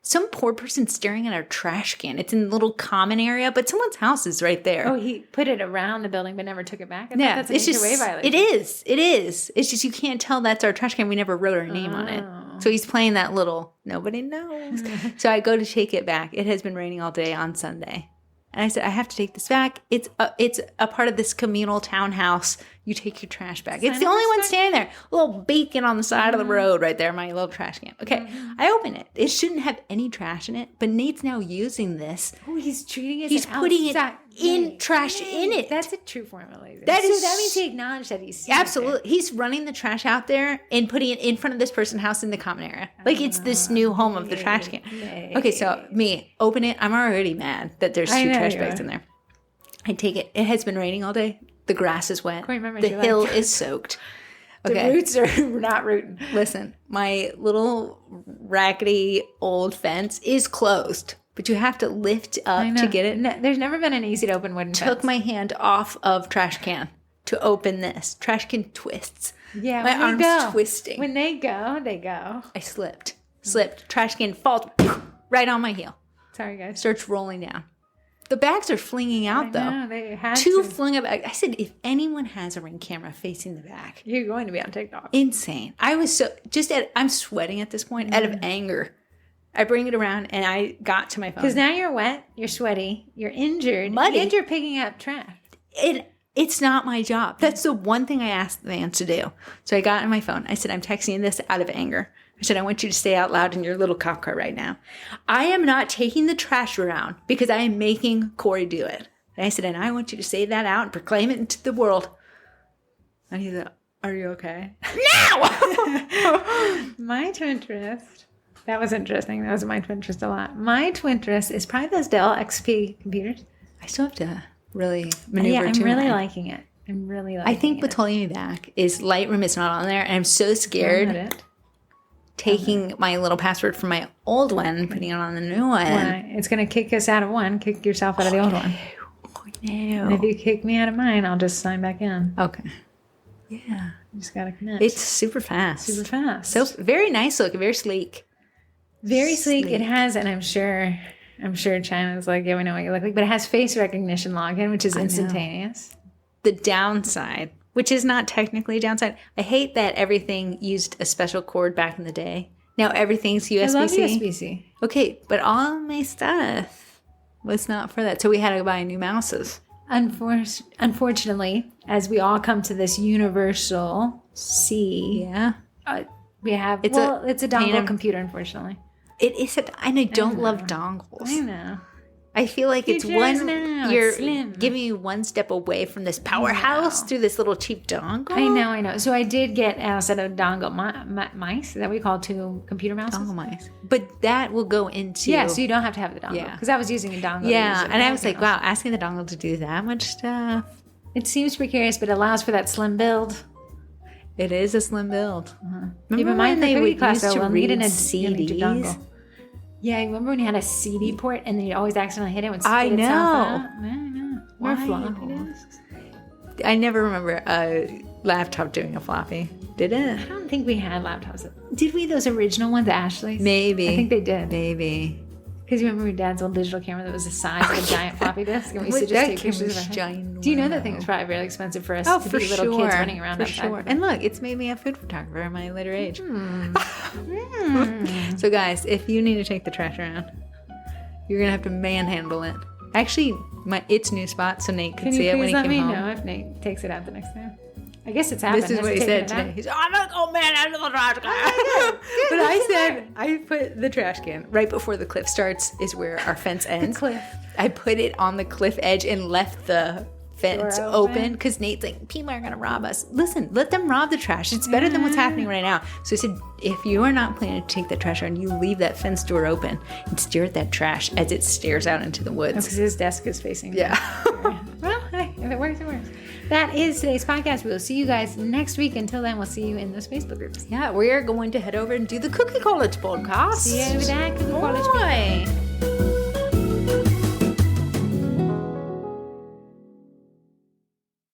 Speaker 2: Some poor person staring at our trash can. It's in a little common area, but someone's house is right there.
Speaker 1: Oh, he put it around the building but never took it back?
Speaker 2: Yeah.
Speaker 1: That's an HOA violation.
Speaker 2: It is. It is. It's just you can't tell that's our trash can. We never wrote our name on it. So he's playing that little, nobody knows. So I go to take it back. It has been raining all day on Sunday. And I said, I have to take this back. It's a part of this communal townhouse. You take your trash back. It's the only one standing there. A little bacon on the side of the road right there, my little trash can. Okay, I open it. It shouldn't have any trash in it, but Nate's now using this.
Speaker 1: Oh, he's treating it
Speaker 2: He's putting it in trash in it.
Speaker 1: That's a true form of laziness.
Speaker 2: That
Speaker 1: means he acknowledged that he's
Speaker 2: absolutely. He's running the trash out there and putting it in front of this person's house in the common area. Like it's this new home of the trash can. Okay, so me, open it. I'm already mad that there's 2 trash bags in there. I take it. It has been raining all day. The grass is wet. The hill is soaked. Okay.
Speaker 1: The roots are not rooting.
Speaker 2: Listen, my little rackety old fence is closed, but you have to lift up to get it.
Speaker 1: No, there's never been an easy to open wooden fence.
Speaker 2: Took my hand off of trash can to open this. Trash can twists.
Speaker 1: Yeah,
Speaker 2: my arm's twisting.
Speaker 1: When they go, they go.
Speaker 2: I slipped. Trash can falls right on my heel.
Speaker 1: Sorry, guys.
Speaker 2: Starts rolling down. The bags are flinging out, though.
Speaker 1: No, they had
Speaker 2: 2
Speaker 1: to.
Speaker 2: fling up. I said, if anyone has a Ring camera facing the back,
Speaker 1: you're going to be on TikTok.
Speaker 2: Insane. I was I'm sweating at this point out of anger. I bring it around and I got to my phone.
Speaker 1: Because now you're wet, you're sweaty, you're injured,
Speaker 2: muddy,
Speaker 1: and you're picking up trash.
Speaker 2: It's not my job. That's the one thing I asked the man to do. So I got on my phone. I said, I'm texting this out of anger. I said, I want you to stay out loud in your little cop car right now. I am not taking the trash around because I am making Corrie do it. And I said, and I want you to say that out and proclaim it into the world. And he said, are you okay?
Speaker 1: No! My Twinterest. That was interesting. That was my Twinterest a lot. My Twinterest is probably those Dell XP computers.
Speaker 2: I still have to really maneuver
Speaker 1: I'm really liking it. I'm really liking it.
Speaker 2: I think what's holding me back is Lightroom is not on there. And I'm so scared taking my little password from my old one and putting it on the new one.
Speaker 1: It's going to kick us out of one, kick yourself out of the old one.
Speaker 2: Oh, no.
Speaker 1: And if you kick me out of mine, I'll just sign back in.
Speaker 2: Okay. Yeah.
Speaker 1: You just got to connect.
Speaker 2: It's super fast.
Speaker 1: Super fast.
Speaker 2: So very nice looking, very sleek.
Speaker 1: Very sleek. It has, and I'm sure China's like, yeah, we know what you look like, but it has face recognition login, which is instantaneous.
Speaker 2: The downside, which is not technically a downside, I hate that everything used a special cord back in the day. Now everything's USB-C.
Speaker 1: I love USB-C.
Speaker 2: Okay, but all my stuff was not for that. So we had to buy new mouses.
Speaker 1: Unfortunately, as we all come to this universal C, we have, it's a dongle computer, unfortunately.
Speaker 2: It is, and I don't love dongles.
Speaker 1: I know.
Speaker 2: I feel like you're giving me one step away from this powerhouse through this little cheap dongle.
Speaker 1: I know. So I did get a set of dongle mice that we call 2 computer mouses.
Speaker 2: Dongle mice. But that will go into...
Speaker 1: Yeah, so you don't have to have the dongle. Because I was using a dongle.
Speaker 2: Yeah, and I was like, wow, asking the dongle to do that much stuff.
Speaker 1: It seems precarious, but it allows for that slim build.
Speaker 2: It is a slim build.
Speaker 1: Remember when they would use
Speaker 2: to read CDs?
Speaker 1: Yeah, I remember when you had a CD port and then you'd always accidentally hit it when
Speaker 2: I know.
Speaker 1: I know. Or floppy.
Speaker 2: I never remember a laptop doing a floppy. Did it?
Speaker 1: I don't think we had laptops. Did we? Those original ones, Ashley's?
Speaker 2: Maybe.
Speaker 1: I think they did.
Speaker 2: Maybe.
Speaker 1: Because you remember your dad's old digital camera that was the size of a giant floppy disk? And we used to just
Speaker 2: That
Speaker 1: take pictures of it.
Speaker 2: ginormous.
Speaker 1: Do you know that thing was probably really expensive for us
Speaker 2: Oh,
Speaker 1: to
Speaker 2: for
Speaker 1: be little
Speaker 2: sure.
Speaker 1: kids running around
Speaker 2: For
Speaker 1: outside?
Speaker 2: sure. And look, it's made me a food photographer in my later age. So guys, if you need to take the trash around, you're going to have to manhandle it. Actually, it's new spot, so Nate could see it when he came home.
Speaker 1: Can you please let me know if Nate takes it out the next time? I guess it's happened.
Speaker 2: This is
Speaker 1: Has
Speaker 2: what
Speaker 1: he
Speaker 2: he
Speaker 1: taken
Speaker 2: said
Speaker 1: it out?
Speaker 2: today. He's I'm going to go manhandle the trash can. But I said, I put the trash can right before the cliff starts is where our fence ends.
Speaker 1: cliff.
Speaker 2: I put it on the cliff edge and left the fence
Speaker 1: Door
Speaker 2: open
Speaker 1: open?
Speaker 2: because Nate's like, people are going to rob us. Listen, let them rob the trash. It's better than what's happening right now. So I said, if you are not planning to take the trash out, you leave that fence door open and stare at that trash as it stares out into the woods.
Speaker 1: Because his desk is facing.
Speaker 2: Yeah.
Speaker 1: Well, hey, if it works, it works. That is today's podcast. We will see you guys next week. Until then, we'll see you in those Facebook groups.
Speaker 2: Yeah, we are going to head over and do the Cookie College podcast.
Speaker 1: See you over there. Cookie College.
Speaker 2: Bye.